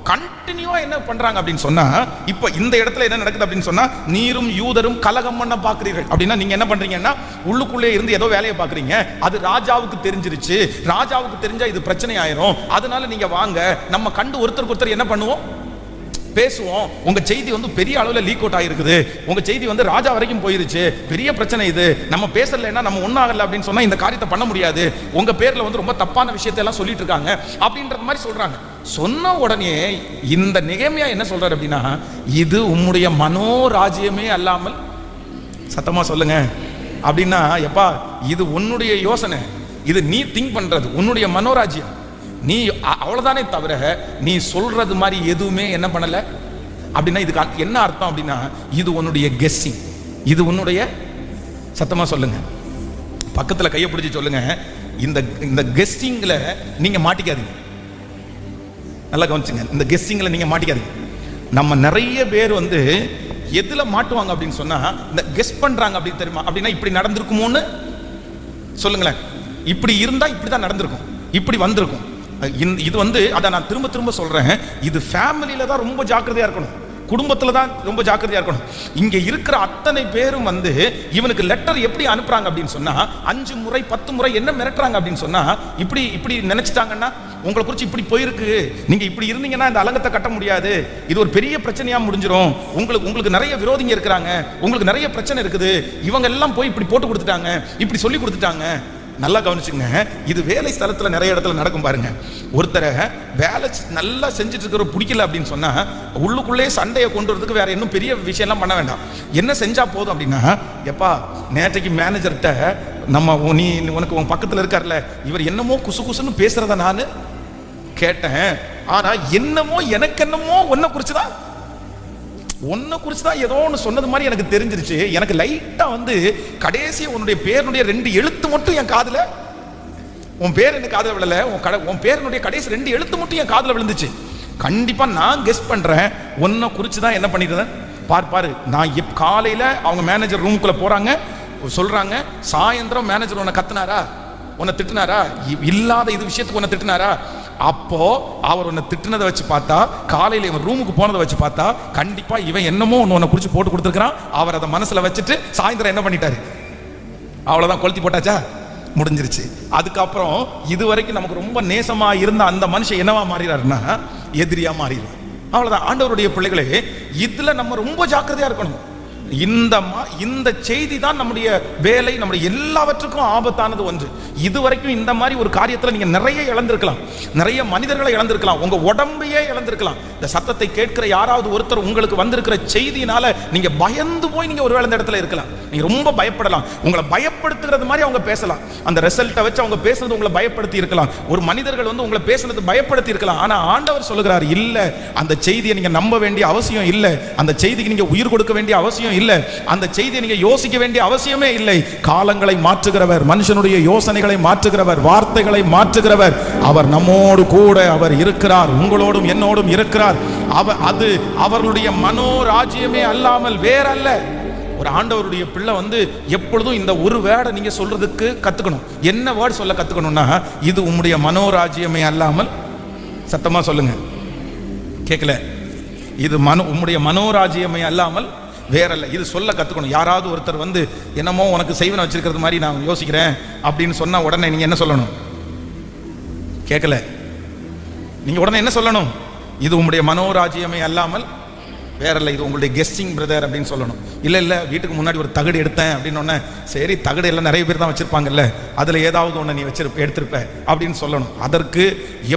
கண்டினியூவா என்ன பண்றாங்க அப்படின்னு சொன்னா, இப்ப இந்த இடத்துல என்ன நடக்குது அப்படின்னு சொன்னா, நீரும் யூதரும் கலகம் பண்ண பாக்குறீர்கள் அப்படின்னா நீங்க என்ன பண்றீங்கன்னா, உள்ளுக்குள்ளே இருந்து ஏதோ வேலையை பாக்குறீங்க. அது ராஜாவுக்கு தெரிஞ்சிருச்சு. ராஜாவுக்கு தெரிஞ்சா இது பிரச்சனை ஆயிரும். அதனால நீங்க வாங்க, நம்ம கண்டு ஒருத்தருக்கு ஒருத்தர் என்ன பண்ணுவோம், பேசுவோம். உங்க செய்தி வந்து பெரிய அளவில் லீக் அவுட் ஆயிருக்குது, உங்க செய்தி வந்து ராஜா வரைக்கும் போயிருச்சு, பெரிய பிரச்சனை இது, நம்ம பேசலைன்னா நம்ம ஒன்னாகல அப்படின்னு சொன்னா இந்த காரியத்தை பண்ண முடியாது, உங்க பேர்ல வந்து ரொம்ப தப்பான விஷயத்தை எல்லாம் சொல்லிட்டு இருக்காங்க அப்படின்ற மாதிரி சொல்றாங்க. சொன்ன உடனே இந்த நெகேமியா என்ன சொல்றாரு அப்படின்னா, இது உம்முடைய மனோராஜ்யமே அல்லாமல், சத்தமா சொல்லுங்க அப்படின்னா, எப்பா இது உன்னுடைய யோசனை, இது நீ திங்க் பண்றது, உன்னுடைய மனோராஜ்யம், நீ அவ்வளவுதானே தவிர நீ சொல்றது மாதிரி எதுவுமே என்ன பண்ணல அப்படின்னா, இதுக்கு என்ன அர்த்தம் அப்படின்னா, இது உன்னுடைய கெஸ்ஸிங், இது உன்னுடைய, சத்தமா சொல்லுங்க, பக்கத்துல கையை பிடிச்சி சொல்லுங்க, இந்த கெஸ்ஸிங்ல நீங்க மாட்டிக்காதீங்க. நல்லா கவனிச்சுங்க, இந்த கெஸ்ஸிங்ல நீங்க மாட்டிக்காதீங்க. நம்ம நிறைய பேர் வந்து எதுல மாட்டுவாங்க அப்படின்னு சொன்னா, இந்த கெஸ் பண்றாங்க அப்படின்னு தெரியுமா, அப்படின்னா இப்படி நடந்திருக்குமோன்னு சொல்லுங்களேன், இப்படி இருந்தா இப்படிதான் நடந்திருக்கும், இப்படி வந்திருக்கும். இது வந்து அதை நான் திரும்ப திரும்ப சொல்றேன், இது ஃபேமிலியில தான் ரொம்ப ஜாக்கிரதையா இருக்கணும், குடும்பத்துல தான் ரொம்ப ஜாக்கிரதையா இருக்கணும். இங்க இருக்கிற அத்தனை பேரும் வந்து இவனுக்கு லெட்டர் எப்படி அனுப்புறாங்க அப்படின்னு சொன்னா, 5 முறை 10 முறை என்ன மிரட்டுறாங்க அப்படின்னு சொன்னா, இப்படி இப்படி நினைச்சிட்டாங்கன்னா, உங்களை குறிச்சு இப்படி போயிருக்கு, நீங்க இப்படி இருந்தீங்கன்னா இந்த அலங்கத்தை கட்ட முடியாது, இது ஒரு பெரிய பிரச்சனையா முடிஞ்சிடும், உங்களுக்கு நிறைய விரோதிங்க இருக்கிறாங்க, உங்களுக்கு நிறைய பிரச்சனை இருக்குது, இவங்க எல்லாம் போய் இப்படி போட்டு கொடுத்துட்டாங்க, இப்படி சொல்லி கொடுத்துட்டாங்க. நல்லா கவனிச்சுங்க, இது வேலை ஸ்தலத்துல நிறைய இடத்துல நடக்கும் பாருங்க. ஒருத்தரை வேலை நல்லா செஞ்சுட்டு இருக்கிற பிடிக்கல அப்படின்னு சொன்னா, உள்ளுக்குள்ளே சண்டையை கொண்டு வரதுக்கு வேற இன்னும் பெரிய விஷயம்லாம் பண்ண வேண்டாம். என்ன செஞ்சா போதும் அப்படின்னா, எப்பா நேற்றைக்கு மேனேஜர்கிட்ட நம்ம உனக்கு உன் பக்கத்துல இருக்கார்ல, இவர் என்னமோ குசு குசுன்னு பேசுறத நான் கேட்டேன், ஆனா என்னமோ எனக்கு என்னமோ உன்னை குறிச்சுதான் ஏதோ ஒன்று சொன்னது மாதிரி எனக்கு தெரிஞ்சிருச்சு. எனக்கு லைட்டா வந்து கடைசி உன்னுடைய பேருடைய 2 எழுத்து மட்டும் என் காதுல, உன் பேர் எனக்கு காதுல விழல, உன் பேருடைய கடைசி 2 எழுத்து மட்டும் என் காதுல விழுந்துச்சு. கண்டிப்பா நான் கெஸ் பண்றேன், உன்னை குறிச்சு தான் என்ன பண்ணிருந்தேன் பாரு. நான் காலையில அவங்க மேனேஜர் ரூமுக்குள்ள போறாங்க, சொல்றாங்க, சாயந்தரம் மேனேஜர் உன்னை கத்துனாரா, உன்னை திட்டினாரா, இல்லாத இது விஷயத்துக்கு உன்னை திட்டினாரா, அப்போ அவர் உன்னை திட்டினதை வச்சு பார்த்தா, காலையில் இவன் ரூமுக்கு போனதை வச்சு பார்த்தா, கண்டிப்பா இவன் என்னமோ உன்னை குறிச்சு போட்டு கொடுத்துருக்கான். அவர் அதை மனசுல வச்சுட்டு சாயந்தரம் என்ன பண்ணிட்டாரு, அவ்வளவுதான், கொளுத்தி போட்டாச்சா, முடிஞ்சிருச்சு. அதுக்கப்புறம் இது வரைக்கும் நமக்கு ரொம்ப நேசமா இருந்த அந்த மனுஷன் என்னவா மாறிறாருன்னா, எதிரியா மாறிடுவார். அவ்வளவுதான். ஆண்டவருடைய பிள்ளைகளே, இதுல நம்ம ரொம்ப ஜாக்கிரதையா இருக்கணும். இந்த செய்தி தான் நம்முடைய வேலை, நம்முடைய எல்லாவற்றுக்கும் ஆபத்தானது ஒன்று. இதுவரைக்கும் இந்த மாதிரி ஒரு காரியத்தில் நீங்க நிறைய இழந்திருக்கலாம், நிறைய மனிதர்களை இழந்திருக்கலாம், உங்க உடம்பையே இழந்திருக்கலாம். இந்த சத்தத்தை கேட்கிற யாராவது ஒருத்தர் உங்களுக்கு வந்திருக்கிற செய்தியினால நீங்க பயந்து போய் நீங்க ஒருவேளை இந்த இடத்துல இருக்கலாம். நீங்க ரொம்ப பயப்படலாம், உங்களை பயப்படுத்துகிறது மாதிரி அவங்க பேசலாம், அந்த ரிசல்ட்டை வச்சு அவங்க பேசுறது உங்களை பயப்படுத்தி இருக்கலாம், ஒரு மனிதர்கள் வந்து உங்களை பேசுறது பயப்படுத்தி இருக்கலாம். ஆனா ஆண்டவர் சொல்லுகிறார், இல்ல, அந்த செய்தியை நீங்க நம்ப வேண்டிய அவசியம் இல்லை, அந்த செய்திக்கு நீங்க உயிர் கொடுக்க வேண்டிய அவசியம் இல்லை, அந்த செய்தியை நீங்க யோசிக்க வேண்டிய அவசியமே இல்லை. காலங்களை மாற்றுகிறவர், மனுஷனுடைய யோசனைகளை மாற்றுகிறவர், வார்த்தைகளை மாற்றுகிறவர், அவர் நம்மோடு கூட அவர் இருக்கிறார், உங்களோடும் என்னோடும் இருக்கிறார். அது அவர்களுடைய மனோராஜ்யமே அல்லாமல் வேறல்ல. ஒரு ஆண்டவருடைய பிள்ளை வந்து எப்பொழுதும் இந்த ஒரு வேர்டை நீங்க சொல்றதுக்கு கத்துக்கணும். என்ன வேர்டு சொல்ல கத்துக்கணும்னா, இது உம்முடைய மனோராஜ்யமே அல்லாமல், சத்தமா சொல்லுங்க, கேட்கல, இது உம்முடைய மனோராஜ்யமே அல்லாமல் வேறல்ல. இது சொல்ல கத்துக்கணும். யாராவது ஒருத்தர் வந்து என்னமோ உனக்கு செய்வன வச்சிருக்கிறது மாதிரி நான் யோசிக்கிறேன் அப்படின்னு சொன்னா உடனே நீங்க என்ன சொல்லணும், கேட்கல, நீங்க உடனே என்ன சொல்லணும், இது உங்களுடைய மனோராஜ்யமே அல்லாமல் வேறல்ல, இது உங்களுடைய கெஸ்டிங் பிரதர் அப்படின்னு சொல்லணும். இல்லை வீட்டுக்கு முன்னாடி ஒரு தகடு எடுத்தேன் அப்படின்னு ஒன்று, சரி தகடு எல்லாம் நிறைய பேர் தான் வச்சிருப்பாங்கல்ல, அதில் ஏதாவது ஒன்று நீ எடுத்திருப்ப அப்படின்னு சொல்லணும். அதற்கு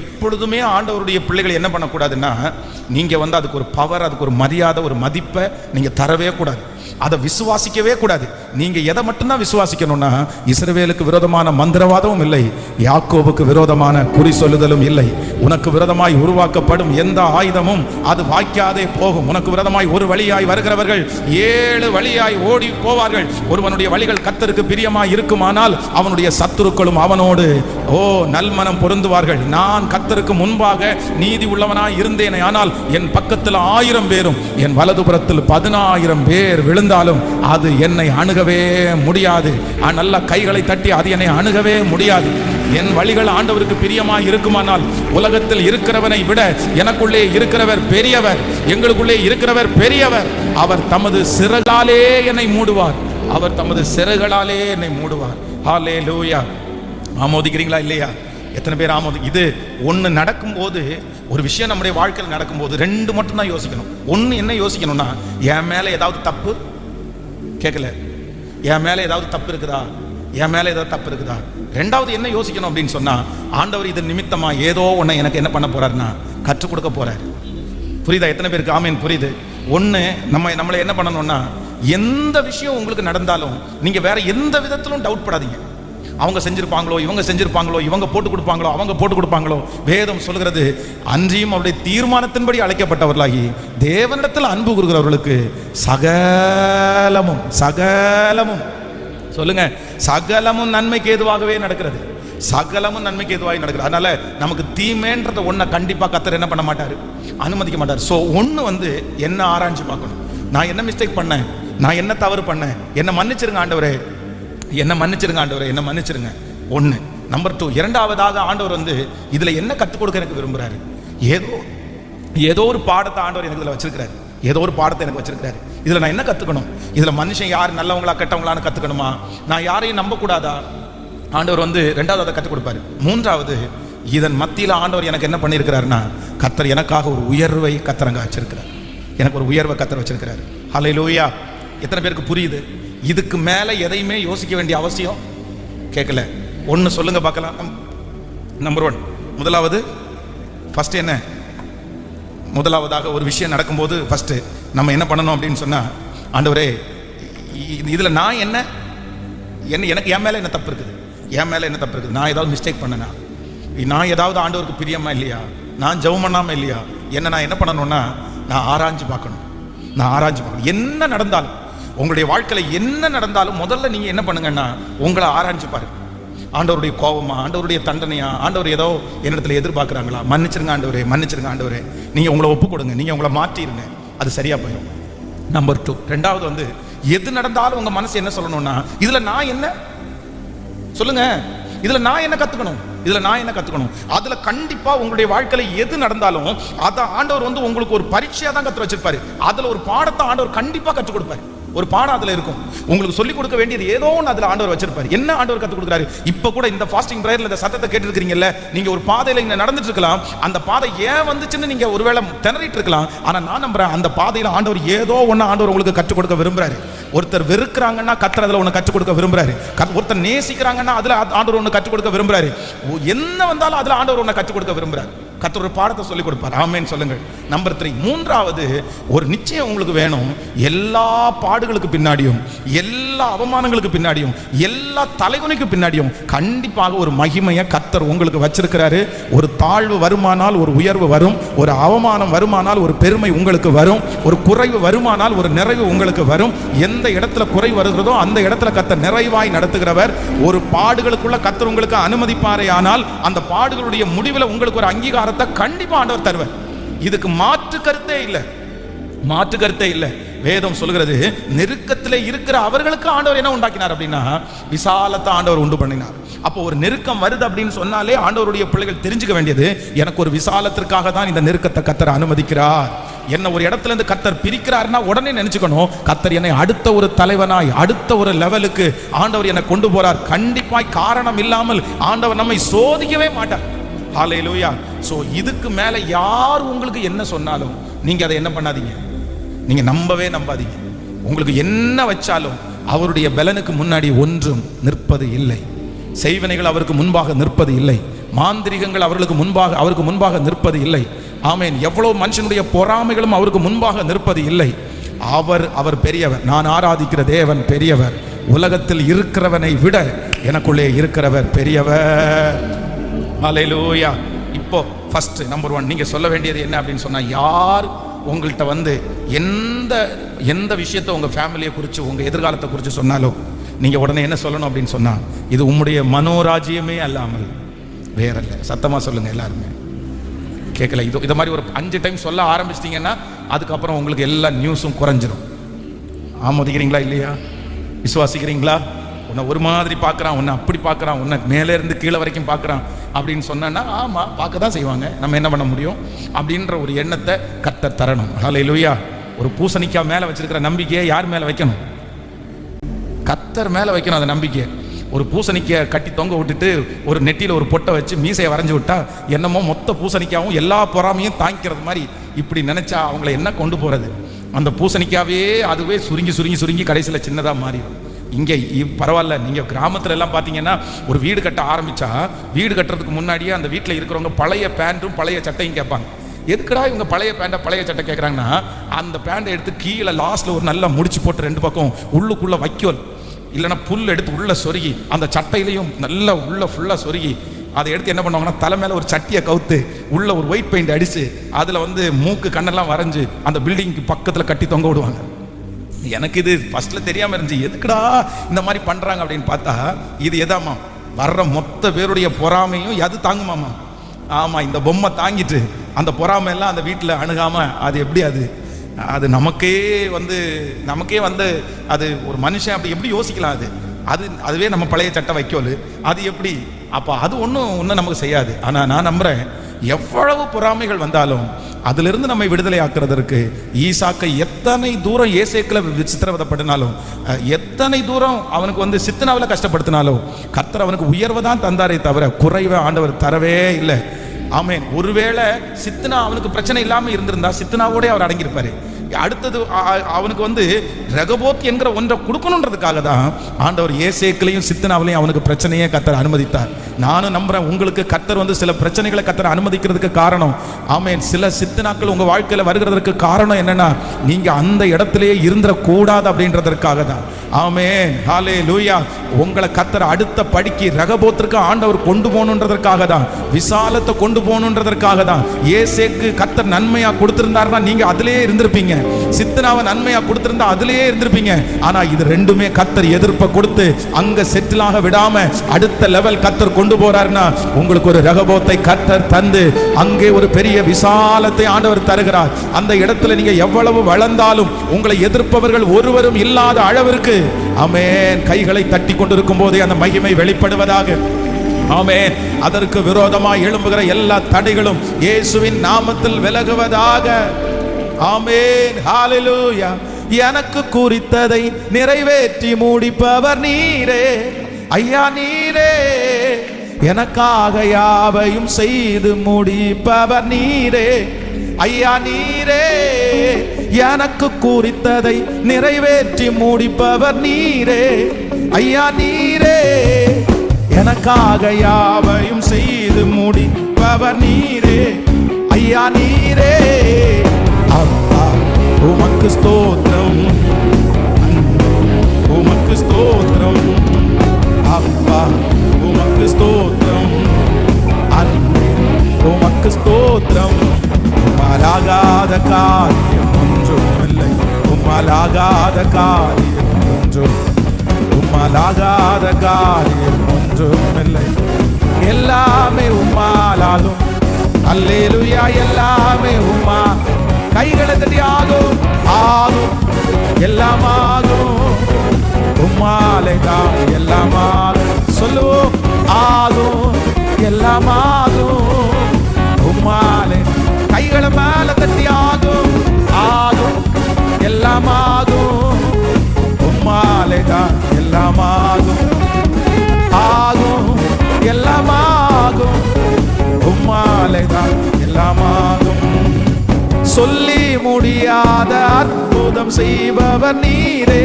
எப்பொழுதுமே ஆண்டவருடைய பிள்ளைகள் என்ன பண்ணக்கூடாதுன்னா, நீங்கள் வந்து அதுக்கு ஒரு பவர், அதுக்கு ஒரு மரியாதை, ஒரு மதிப்பை நீங்கள் தரவே கூடாது, அதை விசுவாசிக்கவே கூடாது. நீங்க எதை மட்டும்தான் விசுவாசிக்கணும்னா, இஸ்ரவேலுக்கு விரோதமான மந்திரவாதமும் இல்லை, யாக்கோபுக்கு விரோதமான குறி சொல்லுதலும் இல்லை. உனக்கு விரோதமாய் உருவாக்கப்படும் எந்த ஆயுதமும் அது வாய்க்காதே போகும். உனக்கு விரோதமாய் ஒரு வழியாய் வருகிறவர்கள் 7 வழியாய் ஓடி போவார்கள். ஒருவனுடைய வழிகள் கர்த்தருக்கு பிரியமாய் இருக்குமானால் அவனுடைய சத்துருக்களும் அவனோடு நல்மனம் பொருந்துவார்கள். நான் கர்த்தருக்கு முன்பாக நீதி உள்ளவனாய் இருந்தேனே, ஆனால் என் பக்கத்தில் 1000 பேரும் என் வலதுபுறத்தில் 10,000 பேர் விழுந்து எழுந்தாலும் அது என்னை அணுகவே முடியாது. நல்ல கைகளை தட்டி அது என்னை அணுகவே முடியாது. என் வழிகள் ஆண்டவருக்கு பிரியமாய் இருக்குமானால் உலகத்தில் இருக்கிறவனை விட எனக்குள்ளே இருக்கிறவர் பெரியவர், எங்களுக்குள்ளே இருக்கிறவர் பெரியவர். அவர் தமது சிறகாலே என்னை மூடுவார், அவர் தமது சிறகுகளாலே என்னை மூடுவார். ஹல்லேலூயா. ஆமோதிக்கிறீங்களா இல்லையா? எத்தனை பேர் இது ஒன்று நடக்கும்போது, ஒரு விஷயம் நம்முடைய வாழ்க்கையில் நடக்கும்போது ரெண்டு மட்டும் தான் யோசிக்கணும். ஒன்று என்ன யோசிக்கணும்னா, என் மேலே ஏதாவது தப்பு கேட்கல, என் மேலே ஏதாவது தப்பு இருக்குதா, என் மேலே ஏதாவது தப்பு இருக்குதா. ரெண்டாவது என்ன யோசிக்கணும் அப்படின்னு சொன்னா, ஆண்டவர் இது நிமித்தமா ஏதோ ஒன்று எனக்கு என்ன பண்ண போறாருன்னா கற்றுக் கொடுக்க போறாரு. புரியுதா? எத்தனை பேருக்கு ஆமீன் புரியுது? ஒன்று நம்மளை என்ன பண்ணணும்னா, எந்த விஷயம் உங்களுக்கு நடந்தாலும் நீங்க வேற எந்த விதத்திலும் டவுட் படாதீங்க. அவங்க செஞ்சிருப்பாங்களோ, இவங்க செஞ்சிருப்பாங்களோ, இவங்க போட்டு கொடுப்பாங்களோ, அவங்க போட்டு கொடுப்பாங்களோ. வேதம் சொல்கிறது, அன்றியும் அவருடைய தீர்மானத்தின்படி அழைக்கப்பட்டவர்களாகி தேவனிடத்தில் அன்பு கூறுகிறவர்களுக்கு சகலமும் சகலமும் சொல்லுங்க சகலமும் நன்மைக்கு ஏதுவாகவே நடக்கிறது. சகலமும் நன்மைக்கு ஏதுவாக நடக்கிறது. அதனால நமக்கு தீமைன்றத ஒன்றை கண்டிப்பாக கர்த்தர் என்ன பண்ண மாட்டாரு, அனுமதிக்க மாட்டார். ஸோ ஒன்று என்ன ஆராய்ச்சி பார்க்கணும். நான் என்ன மிஸ்டேக் பண்ணேன், நான் என்ன தவறு பண்ணேன், என்ன மன்னிச்சிருங்க ஆண்டவரே, என்ன மன்னிச்சிருங்க ஆண்டவரே, என்ன மன்னிச்சிருங்க. ஒன்று. நம்பர் 2, இரண்டாவதாக ஆண்டவர் இதில் என்ன கற்றுக் கொடுக்க எனக்கு விரும்புகிறாரு. ஏதோ ஒரு பாடத்தை ஆண்டவர் எனக்கு இதில் வச்சிருக்கிறாரு, ஏதோ ஒரு பாடத்தை எனக்கு வச்சிருக்கிறாரு. இதில் நான் என்ன கற்றுக்கணும்? இதில் மனுஷன் யார் நல்லவங்களா கெட்டவங்களான்னு கற்றுக்கணுமா? நான் யாரையும் நம்பக்கூடாதா? ஆண்டவர் ரெண்டாவது அதை கற்றுக் கொடுப்பாரு. மூன்றாவது, இதன் மத்தியில் ஆண்டவர் எனக்கு என்ன பண்ணியிருக்கிறாருன்னா, கர்த்தர் எனக்காக ஒரு உயர்வை கர்த்தரங்க வச்சிருக்கிறார். எனக்கு ஒரு உயர்வை கர்த்தர் வச்சிருக்கிறார். ஹல்லேலூயா. எத்தனை பேருக்கு புரியுது? இதுக்கு மேலே எதையுமே யோசிக்க வேண்டிய அவசியம் கேட்கல. ஒன்று சொல்லுங்க பார்க்கலாம். நம்பர் 1, முதலாவது ஃபர்ஸ்ட் என்ன? முதலாவதாக ஒரு விஷயம் நடக்கும்போது ஃபர்ஸ்ட் நம்ம என்ன பண்ணணும் அப்படின்னு சொன்னா, ஆண்டவரே இதில் நான் என்ன எனக்கு என் மேலே என்ன தப்பு இருக்குது, என் மேலே என்ன தப்பு இருக்குது, நான் ஏதாவது மிஸ்டேக் பண்ணனா, நான் ஏதாவது ஆண்டவருக்கு பிரியமா இல்லையா, நான் ஜெபம் பண்ணாமல் இல்லையா, நான் என்ன பண்ணணும்னா, நான் ஆராய்ஞ்சு பார்க்கணும். நான் ஆராய்ஞ்சு பார்க்கணும். என்ன நடந்தாலும் உங்களுடைய வாழ்க்கையில் என்ன நடந்தாலும் முதல்ல நீங்க என்ன பண்ணுங்கன்னா, உங்களை ஆராய்ஞ்சு பாருங்க. ஆண்டவருடைய கோபமா, ஆண்டவருடைய தண்டனையா, ஆண்டவர் ஏதோ என்னிடத்துல எதிர்பார்க்குறாங்களா, மன்னிச்சிருங்க ஆண்டவரே, மன்னிச்சிருங்க ஆண்டவரே. நீங்க உங்களை ஒப்பு கொடுங்க, நீங்க உங்களை மாற்றிருங்க, அது சரியா போயிடும். நம்பர் 2, ரெண்டாவது எது நடந்தாலும் உங்க மனசு என்ன சொல்லணும்னா, இதுல நான் என்ன சொல்லுங்க, இதுல நான் என்ன கத்துக்கணும், இதுல நான் என்ன கத்துக்கணும். அதுல கண்டிப்பா உங்களுடைய வாழ்க்கையில எது நடந்தாலும் அதை ஆண்டவர் உங்களுக்கு ஒரு பரீட்சையா தான் கத்து வச்சிருப்பாரு. அதுல ஒரு பாடத்தை ஆண்டவர் கண்டிப்பா கற்றுக் கொடுப்பாரு. ஒரு பாடம் அதுல இருக்கும். உங்களுக்கு சொல்லிக் கொடுக்க வேண்டியது ஏதோ ஒன்று அதுல ஆண்டவர் வச்சிருப்பாரு. என்ன ஆண்டவர் கற்றுக் கொடுக்குறாரு? இப்ப கூட இந்த ஃபாஸ்டிங் பிரேயர்ல இந்த சத்தத்தை கேட்டுருக்கீங்கல்ல, நீங்க ஒரு பாதையில இங்க நடந்துட்டு இருக்கலாம். அந்த பாதை ஏன் வந்துச்சுன்னு நீங்க ஒருவேளை திணறிட்டு இருக்கலாம். ஆனா நான் நம்புறேன், அந்த பாதையில ஆண்டவர் ஏதோ ஒன்று ஆண்டவர் உங்களுக்கு கற்றுக் கொடுக்க விரும்புறாரு. ஒருத்தர் வெறுக்கிறாங்கன்னா கர்த்தர் அதுல ஒன்று கற்றுக் கொடுக்க விரும்புறாரு. ஒருத்தர் நேசிக்கிறாங்கன்னா அதுல ஆண்டவர் ஒன்று கற்றுக் கொடுக்க விரும்புறாரு. என்ன வந்தாலும் அதுல ஆண்டவர் ஒன்று கற்றுக் கொடுக்க விரும்புறாரு. கர்த்தர் ஒரு பாடத்தை சொல்லிக் கொடுப்பார். ஆமென் சொல்லுங்கள். நம்பர் 3, மூன்றாவது ஒரு நிச்சயம் உங்களுக்கு வேணும். எல்லா பாடுகளுக்கு பின்னாடியும், எல்லா அவமானங்களுக்கு பின்னாடியும், எல்லா தலைகுனிக்கு பின்னாடியும் கண்டிப்பாக ஒரு மகிமையை கர்த்தர் உங்களுக்கு வச்சிருக்கிறாரு. ஒரு தாழ்வு வருமானால் ஒரு உயர்வு வரும், ஒரு அவமானம் வருமானால் ஒரு பெருமை உங்களுக்கு வரும், ஒரு குறைவு வருமானால் ஒரு நிறைவு உங்களுக்கு வரும். எந்த இடத்துல குறை வருகிறதோ அந்த இடத்துல கர்த்தர் நிறைவாய் நடத்துகிறவர். ஒரு பாடுகளுக்குள்ள கர்த்தர் உங்களுக்கு அனுமதிப்பாரே, ஆனால் அந்த பாடுகளுடைய முடிவில் உங்களுக்கு ஒரு அங்கீகாரம் கண்டிப்பா ஆண்டவர் தருவார். இதுக்கு மாற்று கருத்தே இல்லை, மாற்று கருத்தே இல்லை. வேதம் சொல்கிறது, நெருக்கத்திலே இருக்கிற அவர்களுக்கு ஆண்டவர் என்ன உண்டாக்கினார் அப்படின்னா, விசாலத்தை ஆண்டவர் உண்டு பண்ணினார். அப்போ ஒரு நெருக்கம் வருது அப்படின்னு சொன்னாலே ஆண்டவருடைய பிள்ளைகள் தெரிஞ்சுக்க வேண்டியது, எனக்கு ஒரு விசாலத்திற்காக தான் இந்த நெருக்கத்தை கர்த்தர் அனுமதிக்கிறார். என்ன ஒரு இடத்துல இருந்து கர்த்தர் பிரிக்கிறார்னா உடனே நினைச்சுக்கணும், கர்த்தர் என்னை அடுத்த ஒரு தலைவனாய், அடுத்த ஒரு லெவலுக்கு ஆண்டவர் என்னை கொண்டு போறார். கண்டிப்பாய் காரணம் இல்லாமல் ஆண்டவர் நம்மை சோதிக்கவே மாட்டார். ஹல்லேலூயா. சோ இதுக்கு மேல யார் உங்களுக்கு என்ன சொன்னாலும் நீங்க அதை என்ன பண்ணாதீங்க, நீங்க நம்பவே நம்பாதீங்க. உங்களுக்கு என்ன வச்சாலும் அவருடைய பலனுக்கு முன்னாடி ஒன்றும் நிற்பது இல்லை. செய்வினைகள் அவருக்கு முன்பாக நிற்பது இல்லை. மாந்திரிகங்கள் அவருக்கு முன்பாக நிற்பது இல்லை. ஆமென். எவ்வளவு மனுஷனுடைய பொறாமைகளும் அவருக்கு முன்பாக நிற்பது இல்லை. அவர் பெரியவர். நான் ஆராதிக்கிற தேவன் பெரியவர். உலகத்தில் இருக்கிறவனை விட எனக்குள்ளே இருக்கிறவர் பெரியவர். ஹல்லேலூயா. இப்போ ஃபர்ஸ்ட் நம்பர் 1 நீங்க சொல்ல வேண்டியது என்ன அப்படின்னு சொன்னா, யார் உங்கள்கிட்ட எந்த விஷயத்தை உங்க ஃபேமிலியை குறித்து, உங்க எதிர்காலத்தை குறித்து சொன்னாலும் நீங்க உடனே என்ன சொல்லணும் அப்படின்னு சொன்னா, இது உம்முடைய மனோராஜ்யமே அல்லாமல் வேறல்ல. சத்தமா சொல்லுங்க எல்லாருமே. கேட்கல? இது மாதிரி ஒரு 5 டைம் சொல்ல ஆரம்பிச்சிட்டீங்கன்னா அதுக்கப்புறம் உங்களுக்கு எல்லா நியூஸும் குறைஞ்சிரும். ஆமோதிக்கிறீங்களா இல்லையா? விசுவாசிக்கிறீங்களா? உன்னை ஒரு மாதிரி பார்க்குறான், உன்னை அப்படி பார்க்குறான், உன்னை மேலே இருந்து கீழே வரைக்கும் பார்க்குறான் அப்படின்னு சொன்னா ஆமாம் பார்க்க தான் செய்வாங்க, நம்ம என்ன பண்ண முடியும் அப்படின்ற ஒரு எண்ணத்தை கர்த்தர் தரணும். ஹல்லேலூயா. ஒரு பூசணிக்காய் மேலே வச்சிருக்கிற நம்பிக்கையை யார் மேலே வைக்கணும்? கர்த்தர் மேலே வைக்கணும் அந்த நம்பிக்கையை. ஒரு பூசணிக்காய் கட்டி தொங்க விட்டுட்டு ஒரு நெட்டியில் ஒரு பொட்டை வச்சு மீசையை வரைஞ்சி விட்டா என்னமோ மொத்த பூசணிக்காவும் எல்லா பொறாமையும் தாங்கிக்கிறது மாதிரி இப்படி நினைச்சா அவங்கள என்ன கொண்டு போறது? அந்த பூசணிக்காவே அதுவே சுருங்கி சுருங்கி சுருங்கி கடைசியில் சின்னதாக மாறிடும். இங்கே பரவாயில்ல, நீங்கள் கிராமத்துல எல்லாம் பார்த்தீங்கன்னா ஒரு வீடு கட்ட ஆரம்பிச்சா வீடு கட்டுறதுக்கு முன்னாடியே அந்த வீட்டில் இருக்கிறவங்க பழைய பேண்ட்டும் பழைய சட்டையும் கேட்பாங்க. எதுக்குடா இவங்க பழைய பேண்டை பழைய சட்டை கேட்குறாங்கன்னா, அந்த பேண்டை எடுத்து கீழே லாஸ்ட்டில் ஒரு நல்லா முடிச்சு போட்டு 2 பக்கம் உள்ளுக்குள்ளே வைக்கோல் இல்லைன்னா புல் எடுத்து உள்ளே சொருகி அந்த சட்டையிலையும் நல்லா உள்ள ஃபுல்லாக சொருகி அதை எடுத்து என்ன பண்ணுவாங்கன்னா தலை மேலே ஒரு சட்டியை கவுத்து உள்ள ஒரு ஒயிட் பெயிண்ட் அடித்து அதில் மூக்கு கண்ணெல்லாம் வரைஞ்சி அந்த பில்டிங்க்கு பக்கத்தில் கட்டி தொங்க விடுவாங்க. எனக்கு இது ஃபர்ஸ்ட்டில் தெரியாமல் இருந்துச்சு, எதுக்குடா இந்த மாதிரி பண்ணுறாங்க அப்படின்னு பார்த்தா இது எதாமா வர்ற மொத்த பேருடைய பொறாமையும் எது தாங்குமாமா? ஆமாம், இந்த பொம்மை தாங்கிட்டு அந்த பொறாமையெல்லாம் அந்த வீட்டில் அணுகாமல் அது எப்படி அது நமக்கே வந்து அது ஒரு மனுஷன் அப்படி எப்படி யோசிக்கலாம்? அதுவே நம்ம பழைய சட்டை வைக்கோல் அது எப்படி? அப்போ அது ஒன்றும் நமக்கு செய்யாது. ஆனால் நான் நம்புகிறேன், எவ்வளவு பொறாமைகள் வந்தாலும் அதிலிருந்து நம்மை விடுதலை ஆக்குறதற்கு ஈசாக்கை எத்தனை தூரம் ஏசேக்கில் சித்திரவதைப்படினாலும் எத்தனை தூரம் அவனுக்கு சித்தனாவில் கஷ்டப்படுத்தினாலும் கர்த்தர் அவனுக்கு உயர்வதான் தந்தாரே தவிர குறைவை ஆண்டவர் தரவே இல்லை. ஆமேன். ஒருவேளை சித்தனா அவனுக்கு பிரச்சனை இல்லாமல் இருந்திருந்தா சித்தனாவோட அவர் அடங்கியிருப்பாரு. அடுத்தது அவனுக்கு ரெகபோத் என்கிற ஒன்றை கொடுக்கணுன்றதுக்காக தான் ஆண்டவர் ஏசேக்கிலையும் சித்தனாவிலையும் அவனுக்கு பிரச்சனையே கர்த்தர் அனுமதித்தார். நானும் நம்புறேன், உங்களுக்கு கர்த்தர் சில பிரச்சனைகளை கர்த்தர் அனுமதிக்கிறதுக்கு காரணம், ஆமேன், சில சித்தனாக்கள் உங்க வாழ்க்கையில வருகிறதுக்கு காரணம் என்னன்னா, நீங்க அந்த இடத்திலேயே இருந்துடக்கூடாது அப்படின்றதற்காக தான். ஆமேன், ஹல்லேலூயா. உங்களை கர்த்தர் அடுத்த படிக்கு ரெகபோத்திற்கு ஆண்டவர் கொண்டு போகணுன்றதற்காக தான், விசாலத்தை கொண்டு போகணுன்றதற்காக தான். ஏசேக்கு கர்த்தர் நன்மையா கொடுத்திருந்தாருன்னா நீங்க அதிலேயே இருந்திருப்பீங்க. சித்தனாவை நன்மையா கொடுத்திருந்தா அதிலேயே இருந்திருப்பீங்க. ஆனா இது ரெண்டுமே கர்த்தர் எதிர்ப்பை கொடுத்து அங்க செட்டிலாக விடாம அடுத்த லெவல் கர்த்தர் கொண்டு போறாருன்னா உங்களுக்கு ஒரு ரெகபோத்தை கர்த்தர் தந்து அங்கே ஒரு பெரிய விசாலத்தை ஆண்டவர் தருகிறார். அந்த இடத்துல நீங்க எவ்வளவு வளர்ந்தாலும் உங்களை எதிர்ப்பவர்கள் ஒருவரும் இல்லாத அளவிற்கு, ஆமென், கைகளை தட்டி கொண்டிருக்கும் போதே அந்த மகிமை வெளிப்படுவதாக. ஆமென். அதற்கு விரோதமாக எழும்புகிற எல்லா தடைகளும் இயேசுவின் நாமத்தில் விலகுவதாக. ஆமென், ஹல்லேலூயா. எனக்கு குறித்ததை நிறைவேற்றி முடிப்பவர் நீரே ஐயா, நீரே. எனக்காக யாவையும் செய்து முடிப்பவர் நீரே ஐயா, நீரே. எனக்கு குறித்ததை நிறைவேற்றி முடிப்பவர் நீரே ஐயா, நீரே. எனக்காக யாவையும் செய்து முடிப்பவர் நீரே ஐயா, நீரே. அப்பா உமக்கு ஸ்தோத்திரம், உமக்கு ஸ்தோத்திரம். அப்பா உமக்கு ஸ்தோத்திரம், அன்பே உமக்கு ஸ்தோத்திரம். உம்மாலாகாத காரியம் ஒன்றுமில்லை, உம்மாலாகாத காரியம் ஒன்றும், உம்மாலாகாத காரியம் ஒன்றுமில்லை. எல்லாமே உம்மாலாகும். அல்லேலூயா. எல்லாமே உம்மா. கைகளை தட்டி ஆகும், ஆகும், எல்லாம் ஆகும். உம்மாலே தான் எல்லாம் ஆகும். சொல்லுவோம், ஆகும், எல்லாம் ஆகும். உம்மாலே. கைகளை மேல தட்டி ஆகும், ஆகும், எல்லாம் ஆகும். உம்மாலே தான் எல்லாம் ஆகும், ஆகும், எல்லாம் ஆகும். உம்மாலே தான் எல்லாம் ஆகும். சொல்லி முடியாத அற்புதம் செய்பவர் நீரே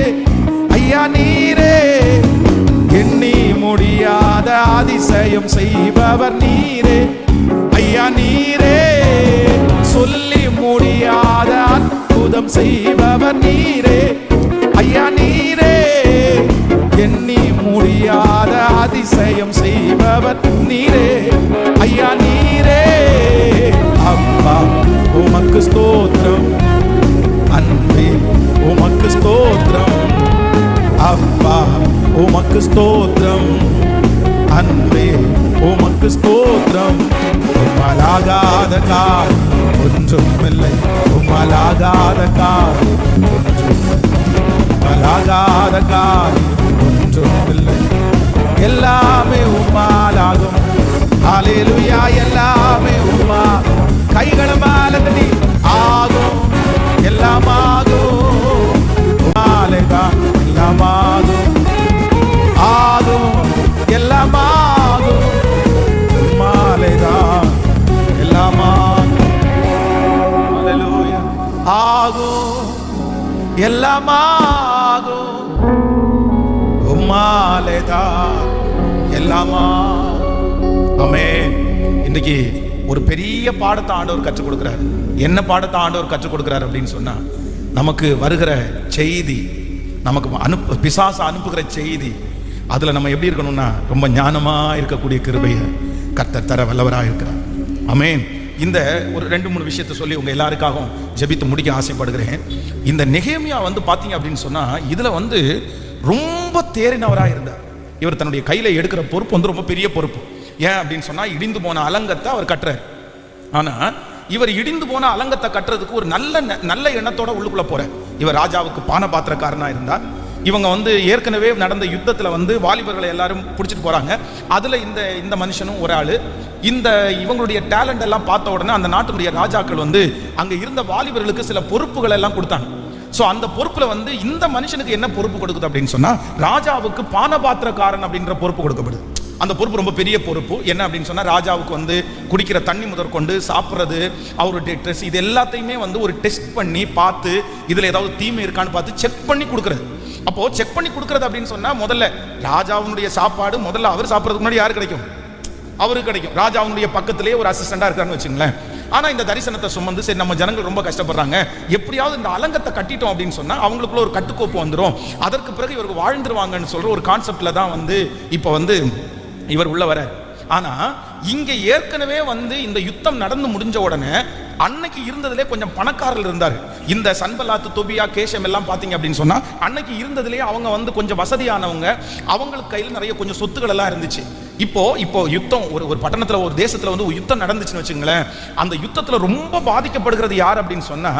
ஐயா, நீரே. எண்ணி முடியாத அதிசயம் செய்பவர் நீரே ஐயா, நீரே. சொல்லி முடியாத அற்புதம் செய்பவர் நீரே ஐயா, நீரே. எண்ணி முடியாத அதிசயம் செய்பவர் நீரே ஐயா, நீரே. அப்பா உமக்கு ஸ்தோத்திரம், அன்பே உமக்கு ஸ்தோத்திரம். அப்பா உமக்கு ஸ்தோத்திரம், அன்பே உமக்கு ஸ்தோத்திரம். உம்மாலாகாத காரியம் ஒன்றுமில்லை, உம்மாலாகாத காரியம் ஒன்றுமில்லை. ஆகாத காரியம் ஒன்றுமில்லை, எல்லாமே உம்மாலாகும். ஹல்லேலூயா, எல்லாமே உம்மா. கைகளை மேல தட்டி ஆகும், எல்லாம் ஆகும், உம்மாலேதான் எல்லாம் ஆகும், ஆகும், எல்லாம் ஆகும், உம்மாலேதான் எல்லாம் ஆகும். ஹல்லேலூயா, ஆகும், எல்லாம் ஆகும், உம்மாலேதான் எல்லாம் ஆகும். ஆமென். இன்னைக்கு ஒரு பெரிய பாடத்தை ஆண்டவர் கற்றுக் கொடுக்கிறார். என்ன பாடத்தை ஆண்டவர் கற்றுக் கொடுக்கிறார் அப்படின்னு சொன்னா, நமக்கு வருகிற செய்தி, நமக்கு பிசாசு அனுப்புகிற செய்தி, அதுல நம்ம எப்படி இருக்கணும்னா ரொம்ப ஞானமா இருக்கக்கூடிய கிருபையை கர்த்தர் தர வல்லவராக இருக்கிறார். ஆமென். இந்த ஒரு 2-3 விஷயத்தை சொல்லி உங்க எல்லாருக்காகவும் ஜெபித்து முடிக்க ஆசைப்படுகிறேன். இந்த நெகேமியா பாத்தீங்க அப்படின்னு சொன்னா, இதுல ரொம்ப தேறினவராக இருந்தார். இவர் தன்னுடைய கையில எடுக்கிற பொறுப்பு ரொம்ப பெரிய பொறுப்பு. ஏன் அப்படின்னு சொன்னா, இடிந்து போன அலங்கத்தை அவர் கட்டுறார். ஆனா இவர் இடிந்து போன அலங்கத்தை கட்டுறதுக்கு ஒரு நல்ல எண்ணத்தோட உள்ளுக்குள்ள போறார். இவர் ராஜாவுக்கு பானபாத்திரக்காரனா இருந்தார். இவங்க ஏற்கனவே நடந்த யுத்தத்துல வாலிபர்களை எல்லாரும் பிடிச்சிட்டு போறாங்க. அதுல இந்த மனுஷனும் ஒரு ஆளு. இவங்களுடைய டேலண்ட் எல்லாம் பார்த்த உடனே அந்த நாட்டினுடைய ராஜாக்கள் அங்க இருந்த வாலிபர்களுக்கு சில பொறுப்புகள் எல்லாம் கொடுத்தாங்க. சோ அந்த பொறுப்புல இந்த மனுஷனுக்கு என்ன பொறுப்பு கொடுக்குது அப்படின்னு சொன்னா, ராஜாவுக்கு பானபாத்திரக்காரன் அப்படின்ற பொறுப்பு கொடுக்கப்படுது. அந்த பொறுப்பு ரொம்ப பெரிய பொறுப்பு. என்ன அப்படின்னு சொன்னா, ராஜாவுக்கு குடிக்கிற தண்ணி முதற்கொண்டு சாப்பிட்றது, அவருடைய ட்ரெஸ், இது எல்லாத்தையுமே ஒரு டெஸ்ட் பண்ணி பார்த்து இதுல ஏதாவது தீமை இருக்கான்னு பார்த்து செக் பண்ணி கொடுக்கறது. அப்போ செக் பண்ணி கொடுக்கறது அப்படின்னு சொன்னா, முதல்ல ராஜாவுடைய சாப்பாடு முதல்ல அவர் சாப்பிட்றதுக்கு முன்னாடி யாரு கிடைக்கும்? அவருக்கு கிடைக்கும். ராஜாவுடைய பக்கத்திலேயே ஒரு அசிஸ்டண்டா இருக்காருன்னு வச்சுங்களேன். ஆனா இந்த தரிசனத்தை சுமந்து சரி நம்ம ஜனங்கள் ரொம்ப கஷ்டப்படுறாங்க, எப்படியாவது இந்த அலங்கத்தை கட்டிட்டோம் அப்படின்னு சொன்னா அவங்களுக்குள்ள ஒரு கட்டுக்கோப்பு வந்துடும், அதற்கு பிறகு இவருக்கு வாழ்ந்துருவாங்கன்னு சொல்ற ஒரு கான்செப்ட்ல தான் இப்போ இவர் உள்ள வர. ஆனா இங்க ஏற்கனவே இந்த யுத்தம் நடந்து முடிஞ்ச உடனே அன்னைக்கு இருந்ததுலே கொஞ்சம் பணக்காரர்கள் இருந்தார். இந்த சன்பலாத்து, தொபியா, கேஷம் எல்லாம் பாத்தீங்க அப்படின்னு சொன்னா, அன்னைக்கு இருந்ததுலேயே அவங்க கொஞ்சம் வசதியானவங்க, அவங்களுக்கு கையில் நிறைய கொஞ்சம் சொத்துக்கள் எல்லாம் இருந்துச்சு. இப்போ யுத்தம் ஒரு பட்டணத்துல, ஒரு தேசத்துல யுத்தம் நடந்துச்சுன்னு வச்சுங்களேன், அந்த யுத்தத்துல ரொம்ப பாதிக்கப்படுகிறது யார் அப்படின்னு சொன்னா,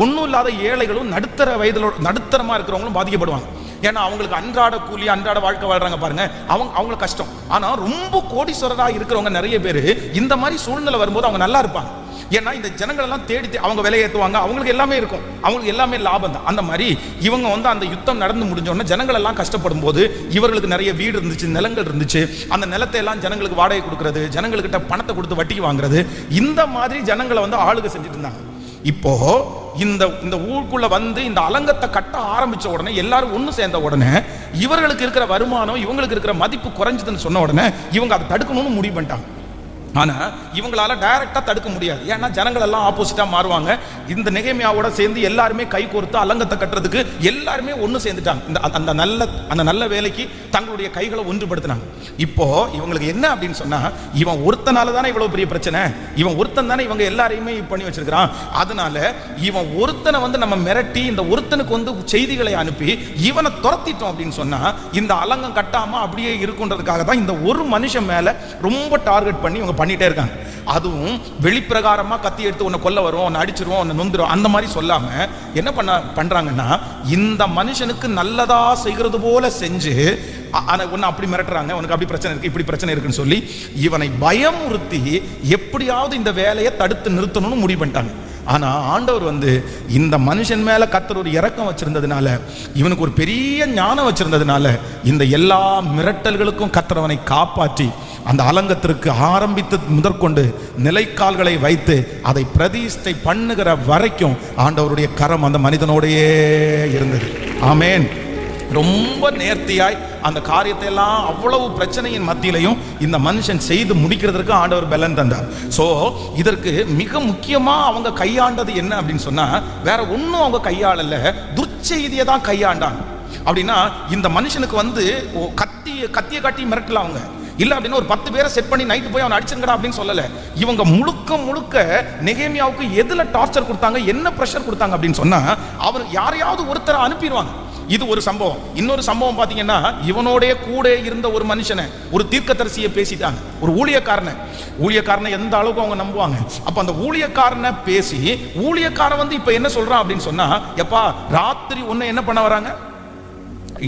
ஒன்றும் இல்லாத ஏழைகளும் நடுத்தர வயதில் நடுத்தரமா இருக்கிறவங்களும் பாதிக்கப்படுவாங்க. ஏன்னா அவங்களுக்கு அன்றாட கூலி, அன்றாட வாழ்க்கை வாழ்றாங்க பாருங்க, அவங்களுக்கு கஷ்டம். ஆனா ரொம்ப கோடீஸ்வரராக இருக்கிறவங்க நிறைய பேர் இந்த மாதிரி சூழ்நிலை வரும்போது அவங்க நல்லா இருப்பாங்க. ஏன்னா இந்த ஜனங்கள் எல்லாம் தேடி அவங்க விலை ஏற்றுவாங்க, அவங்களுக்கு எல்லாமே இருக்கும், அவங்களுக்கு எல்லாமே லாபம் தான். அந்த மாதிரி இவங்க அந்த யுத்தம் நடந்து முடிஞ்சோடனே ஜனங்கள் எல்லாம் கஷ்டப்படும் போது இவர்களுக்கு நிறைய வீடு இருந்துச்சு, நிலங்கள் இருந்துச்சு. அந்த நிலத்தை எல்லாம் ஜனங்களுக்கு வாடகை கொடுக்கறது, ஜனங்கள்கிட்ட பணத்தை கொடுத்து வட்டிக்கு வாங்குறது, இந்த மாதிரி ஜனங்களை ஆளுகை செஞ்சுட்டு இருந்தாங்க. இப்போ இந்த ஊருக்குள்ள இந்த அலங்கத்தை கட்ட ஆரம்பிச்ச உடனே, எல்லாரும் ஒண்ணு சேர்ந்த உடனே, இவர்களுக்கு இருக்கிற வருமானம், இவங்களுக்கு இருக்கிற மதிப்பு குறைஞ்சதுன்னு சொன்ன உடனே இவங்க அதை தடுக்கணும்னு முடிவு பண்ணிட்டாங்க. ஆனா இவங்களால டைரக்டா தடுக்க முடியாது. ஏன்னா ஜனங்கள் எல்லாம் ஆப்போசிட்டா மாறுவாங்க. இந்த நெகேமியாவோட சேர்ந்து எல்லாருமே கை கோர்த்து அலங்கத்தை கட்டுறதுக்கு எல்லாருமே ஒண்ணு சேர்ந்துட்டாங்க. அந்த நல்ல வேலைக்கு தங்களுடைய கைகளை ஒன்றுபடுத்தினாங்க. இப்போ இவங்களுக்கு என்ன அப்படின்னு சொன்னா, இவன் ஒருத்தனால தானே இவ்வளவு பெரிய பிரச்சனை, இவன் ஒருத்தன் தானே இவங்க எல்லாரையுமே பண்ணி வச்சிருக்கிறான். அதனால இவன் ஒருத்தனை நம்ம மிரட்டி, இந்த ஒருத்தனுக்கு செய்திகளை அனுப்பி இவனை துரத்திட்டோம் அப்படின்னு சொன்னா, இந்த அலங்கம் கட்டாம அப்படியே இருக்குன்றதுக்காக தான் இந்த ஒரு மனுஷன் மேல ரொம்ப டார்கெட் பண்ணி இவங்க பண்ணிட்டே இருக்காங்க. அதுவும் வெளிப்பிரகாரமா கத்தி எடுத்து உன்னை கொல்ல வரும், உன்னை அடிச்சிருவோம், உன்னை நொந்துரும், அந்த மாதிரி சொல்லாம என்ன பண்றாங்கன்னா, இந்த மனுஷனுக்கு நல்லதா செய்கிறது போல செஞ்சு உன்னை அப்படி மிரட்டுறாங்க, உனக்கு அப்படி பிரச்சனை இருக்கு, இப்படி பிரச்சனை இருக்குன்னு சொல்லி இவனை பயமுறுத்தி எப்படியாவது இந்த வேலையை தடுத்து நிறுத்தணும்னு முடிவு பண்ணிட்டாங்க. ஆனா ஆண்டவர் இந்த மனுஷன் மேல கர்த்தர் ஒரு இரக்கம் வச்சிருந்ததுனால, இவனுக்கு ஒரு பெரிய ஞானம் வச்சிருந்ததுனால, இந்த எல்லா மிரட்டல்களுக்கும் கர்த்தர் அவனை காப்பாற்றி அந்த அலங்கத்திற்கு ஆரம்பித்து முதற்கொண்டு நிலைக்கால்களை வைத்து அதை பிரதிஷ்டை பண்ணுகிற வரைக்கும் ஆண்டவருடைய கரம் அந்த மனிதனோடையே இருந்தது. ஆமென். ரொம்ப நேர்த்தியாய் அந்த காரியத்தை எல்லாம் அவ்வளவு பிரச்சனையின் மத்தியிலையும் இந்த மனுஷன் செய்து முடிக்கிறதுக்கு ஆண்டவர் பலன் தந்தார். சோ இதற்கு மிக முக்கியமா அவங்க கையாண்டது என்ன அப்படின்னு சொன்னா, வேற ஒன்னும் அவங்க கையாளல, துர்ச்செய்தியை தான் கையாண்டாங்க. அப்படின்னா இந்த மனுஷனுக்கு கத்தியை காட்டி மிரட்டல அவங்க இல்ல அப்படின்னா, ஒரு 10 பேரை செட் பண்ணி நைட்டு போய் அவன் அடிச்சுங்கடா அப்படின்னு சொல்லல. இவங்க முழுக்க நெகேமியாவுக்கு எதுல டார்ச்சர் கொடுத்தாங்க, என்ன பிரஷர் கொடுத்தாங்க அப்படின்னு சொன்னா, அவர் யாரையாவது ஒருத்தரை அனுப்பிடுவாங்க. இது ஒரு சம்பவம். இன்னொரு சம்பவம் பாத்தீங்கன்னா, இவனோடைய கூட இருந்த ஒரு மனுஷனை, ஒரு தீர்க்கதரிசியை பேசிட்டாங்க, ஒரு ஊழியக்காரனை எந்த அளவுக்கு அவங்க நம்புவாங்க. அப்ப அந்த ஊழியக்காரனை பேசி, ஊழியக்காரன் இப்ப என்ன சொல்றான் அப்படின்னு சொன்னா, எப்பா ராத்திரி உன்னை என்ன பண்ண வராங்க,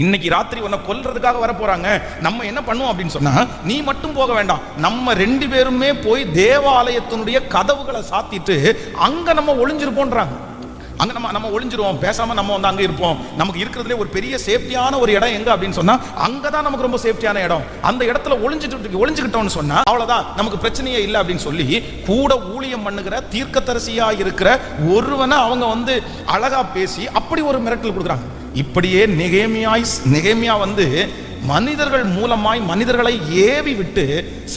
இன்னைக்கு ராத்திரி உன்னை கொல்றதுக்காக வர போறாங்க, நம்ம என்ன பண்ணுவோம் அப்படின்னு சொன்னா, நீ மட்டும் போக வேண்டாம், நம்ம 2 பேருமே போய் தேவாலயத்தினுடைய கதவுகளை சாத்திட்டு அங்க நம்ம ஒளிஞ்சிருப்போன்றாங்க. அங்க நம்ம ஒளிஞ்சிருவோம், பேசாம நம்ம வந்து அங்க இருப்போம். நமக்கு இருக்கிறதுலே ஒரு பெரிய சேஃப்டியான ஒரு இடம் எங்க அப்படின்னு சொன்னா, அங்கதான் நமக்கு ரொம்ப சேஃப்டியான இடம். அந்த இடத்துல ஒளிஞ்சுக்கிட்டோம்னு சொன்னா அவ்வளவுதான், நமக்கு பிரச்சனையே இல்லை அப்படின்னு சொல்லி கூட ஊழியம் பண்ணுகிற தீர்க்கதரிசியா இருக்கிற ஒருவனை அவங்க வந்து அழகா பேசி அப்படி ஒரு மிரட்டல் கொடுக்குறாங்க. இப்படியே நெகேமியா வந்து மனிதர்கள் மூலமாய் மனிதர்களை ஏவி விட்டு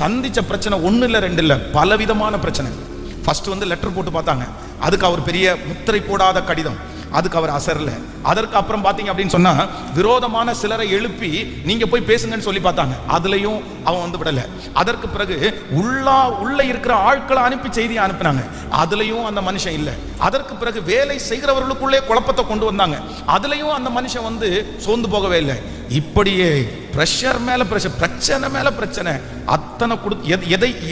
சந்திச்ச பிரச்சனை 1 இல்லை 2 இல்லை, பலவிதமான பிரச்சனை. ஃபர்ஸ்ட் வந்து லெட்டர் போட்டு பார்த்தாங்க, அதுக்கு அவர் பெரிய முத்திரை போடாத கடிதம், அதுக்கு அவர் அசரல. அதற்கு அப்புறம் பாத்தீங்க அப்படின்னு சொன்னா விரோதமான சிலரை எழுப்பி நீங்க போய் பேசுங்கன்னு சொல்லி பார்த்தாங்க, அதுலயும் அவன் வந்து விடல. அதற்கு பிறகு உள்ள இருக்கிற ஆட்களை அனுப்பி செய்தியை அனுப்பினாங்க, அதுலயும் அந்த மனுஷன் இல்லை. அதற்கு பிறகு வேலை செய்கிறவர்களுக்குள்ளே குழப்பத்தை கொண்டு வந்தாங்க, அதுலயும் அந்த மனுஷன் வந்து சோர்ந்து போகவே இல்லை. இப்படியே பிரஷர் மேல பிரஷர், பிரச்சனை மேல பிரச்சனை, அத்தனை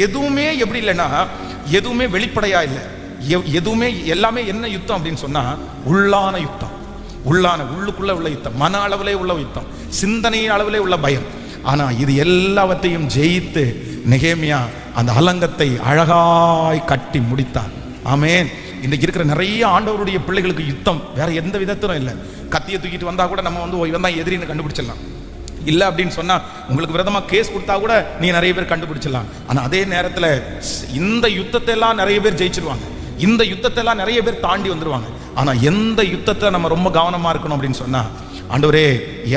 எதுவுமே எப்படி இல்லைன்னா எதுவுமே வெளிப்படையா இல்லை, எதுவுமே எல்லாமே என்ன யுத்தம் அப்படின்னு சொன்னா உள்ளான யுத்தம், உள்ளுக்குள்ள உள்ள யுத்தம், மன அளவிலே உள்ள யுத்தம், சிந்தனை அளவிலே உள்ள பயம். ஆனா இது எல்லாவற்றையும் ஜெயித்து நெகேமியா அந்த அலங்கத்தை அழகாய் கட்டி முடித்தார். ஆமென். இன்னைக்கு இருக்கிற நிறைய ஆண்டவருடைய பிள்ளைகளுக்கு யுத்தம் வேற எந்த விதத்திலும் இல்லை. கத்தியை தூக்கிட்டு வந்தா கூட நம்ம வந்து இவன் தான் எதிரின்னு கண்டுபிடிச்சிடலாம். இல்லை அப்படின்னு சொன்னா உங்களுக்கு விரோதமாக கேஸ் கொடுத்தா கூட நீங்க நிறைய பேர் கண்டுபிடிச்சிடலாம். ஆனா அதே நேரத்தில் இந்த யுத்தத்தை எல்லாம் நிறைய பேர் ஜெயிச்சிருவாங்க, இந்த யுத்தத்தை எல்லாம் நிறைய பேர் தாண்டி வந்துருவாங்க. ஆனா எந்த யுத்தத்தை நம்ம ரொம்ப கவனமா இருக்கணும் அப்படின்னு சொன்னா, ஆண்டவரே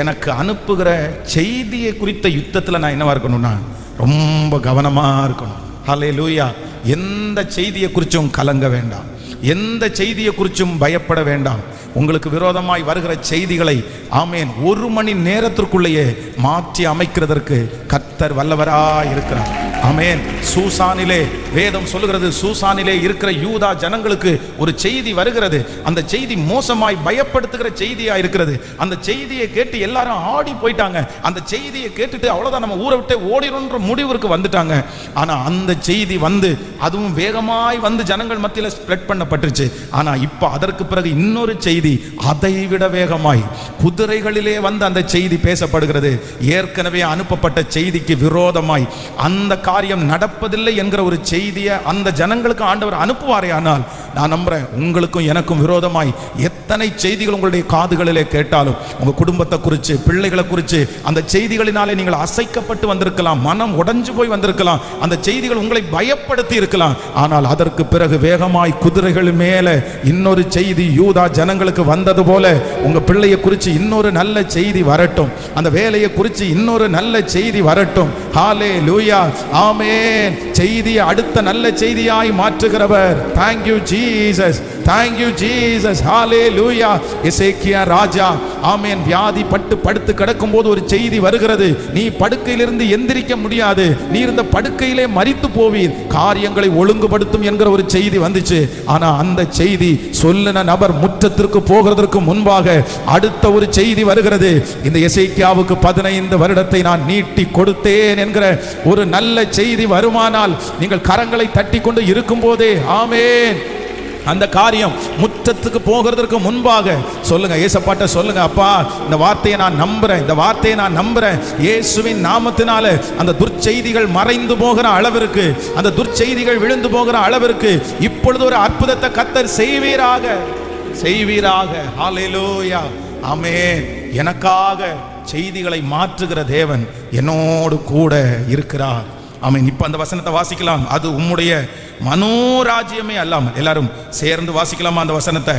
எனக்கு அனுப்புகிற செய்தியை குறித்த யுத்தத்துல நான் என்னவா இருக்கணும்னா ரொம்ப கவனமா இருக்கணும். ஹல்லேலூயா. எந்த செய்தியை குறிச்சும் கலங்க வேண்டாம், எந்த செய்தியை குறிச்சும் பயப்பட வேண்டாம். உங்களுக்கு விரோதமாய் வருகிற செய்திகளை ஆமேன் 1 மணி நேரத்திற்குள்ளேயே மாற்றி அமைக்கிறதற்கு கர்த்தர் வல்லவராய் இருக்கிறார். ஆமேன். சூசானிலே வேதம் சொல்லுகிறது, சூசானிலே இருக்கிற யூதா ஜனங்களுக்கு ஒரு செய்தி வருகிறது, அந்த செய்தி மோசமாய் பயப்படுத்துகிற செய்தியா இருக்கிறது. அந்த செய்தியை கேட்டு எல்லாரும் ஆடி போயிட்டாங்க, அந்த செய்தியை கேட்டுட்டு அவ்வளவுதான் நம்ம ஊரை விட்டு ஓடிடும்ன்ற முடிவுக்கு வந்துட்டாங்க. ஆனா அந்த செய்தி வந்து அதுவும் வேகமாய் வந்து ஜனங்கள் மத்தியில் ஸ்ப்ரெட் பண்ணப்பட்டுச்சு. ஆனா இப்ப அதற்கு பிறகு இன்னொரு செய்தி அதை விட வேகமாய் குதிரைகளிலே வந்து அந்த செய்தி பேசப்படுகிறது. ஏற்கனவே அனுப்பப்பட்ட செய்திக்கு விரோதமாய் அந்த காரியம் நடப்பதில்லை என்கிற ஒரு செய்தியை அந்த ஜனங்களுக்கு ஆண்டவர் அனுப்புவாரே. ஆனால் நான் நம்புறேன் உங்களுக்கும் எனக்கும் விரோதமாய் எத்தனை செய்திகள் உங்களுடைய காதுகளிலே கேட்டாலும், உங்க குடும்பத்தை குறித்து பிள்ளைகளை குறித்து அந்த செய்திகளினாலே நீங்கள் அசைக்கப்பட்டு வந்திருக்கலாம், மனம் உடைஞ்சு போய் வந்திருக்கலாம், அந்த செய்திகள் உங்களை பயப்படுத்தி இருக்கலாம். ஆனால் அதற்கு பிறகு வேகமாய் குதிரைகள் மேலே இன்னொரு செய்தி யூதா ஜனங்களுக்கு வந்தது போல உங்க பிள்ளையை குறித்து இன்னொரு நல்ல செய்தி வரட்டும், அந்த வேலையை குறித்து இன்னொரு நல்ல செய்தி வரட்டும். ஹல்லேலூயா. ஆமென். செய்தியை அடுத்த நல்ல செய்தியாய் மாற்றுகிறவர். Thank you Jesus, thank you Jesus. ஹல்லேலூயா. எசேக்கியா ராஜா ஆமென் வியாதி பட்டு படுத்து கிடக்கும் போது ஒரு செய்தி வருகிறது, நீ படுக்கையிலிருந்து எந்திரிக்க முடியாது, நீ இருந்த படுக்கையிலே மரித்து போவீர், காரியங்களை ஒழுங்குபடுத்தும் என்கிற ஒரு செய்தி வந்துச்சு. ஆனா அந்த செய்தி சொல்லின நபர் முற்றத்திற்கு போகிறதற்கு முன்பாக அடுத்த ஒரு செய்தி வருகிறது, இந்த எசேக்கியாவுக்கு 15 வருடத்தை நான் நீட்டி கொடுத்தேன் என்கிற ஒரு நல்ல செய்தி வருமானால் நீங்கள் கரங்களை தட்டி கொண்டு இருக்கும் போதே ஆமென் அந்த காரியம் முற்றத்துக்கு போகிறதற்கு முன்பாக சொல்லுங்க, ஏசப்பாட்ட சொல்லுங்க, அப்பா இந்த வார்த்தையை நான் நம்புறேன், இந்த வார்த்தையை நான் நம்புறேன். இயேசுவின் நாமத்தினால அந்த துர்ச்செய்திகள் மறைந்து போகிற அளவிற்கு, அந்த துர்ச்செய்திகள் விழுந்து போகிற அளவிற்கு இப்பொழுது ஒரு அற்புதத்தை கர்த்தர் செய்வீராக, செய்வீராக. ஹல்லேலூயா. ஆமென். எனக்காக செய்திகளை மாற்றுகிற தேவன் என்னோடு கூட இருக்கிறார். ஆமென். இப்ப அந்த வசனத்தை வாசிக்கலாம். அது உம்முடைய மனோராஜ்யமே அல்லாமல், எல்லாரும் சேர்ந்து வாசிக்கலாமா அந்த வசனத்தை?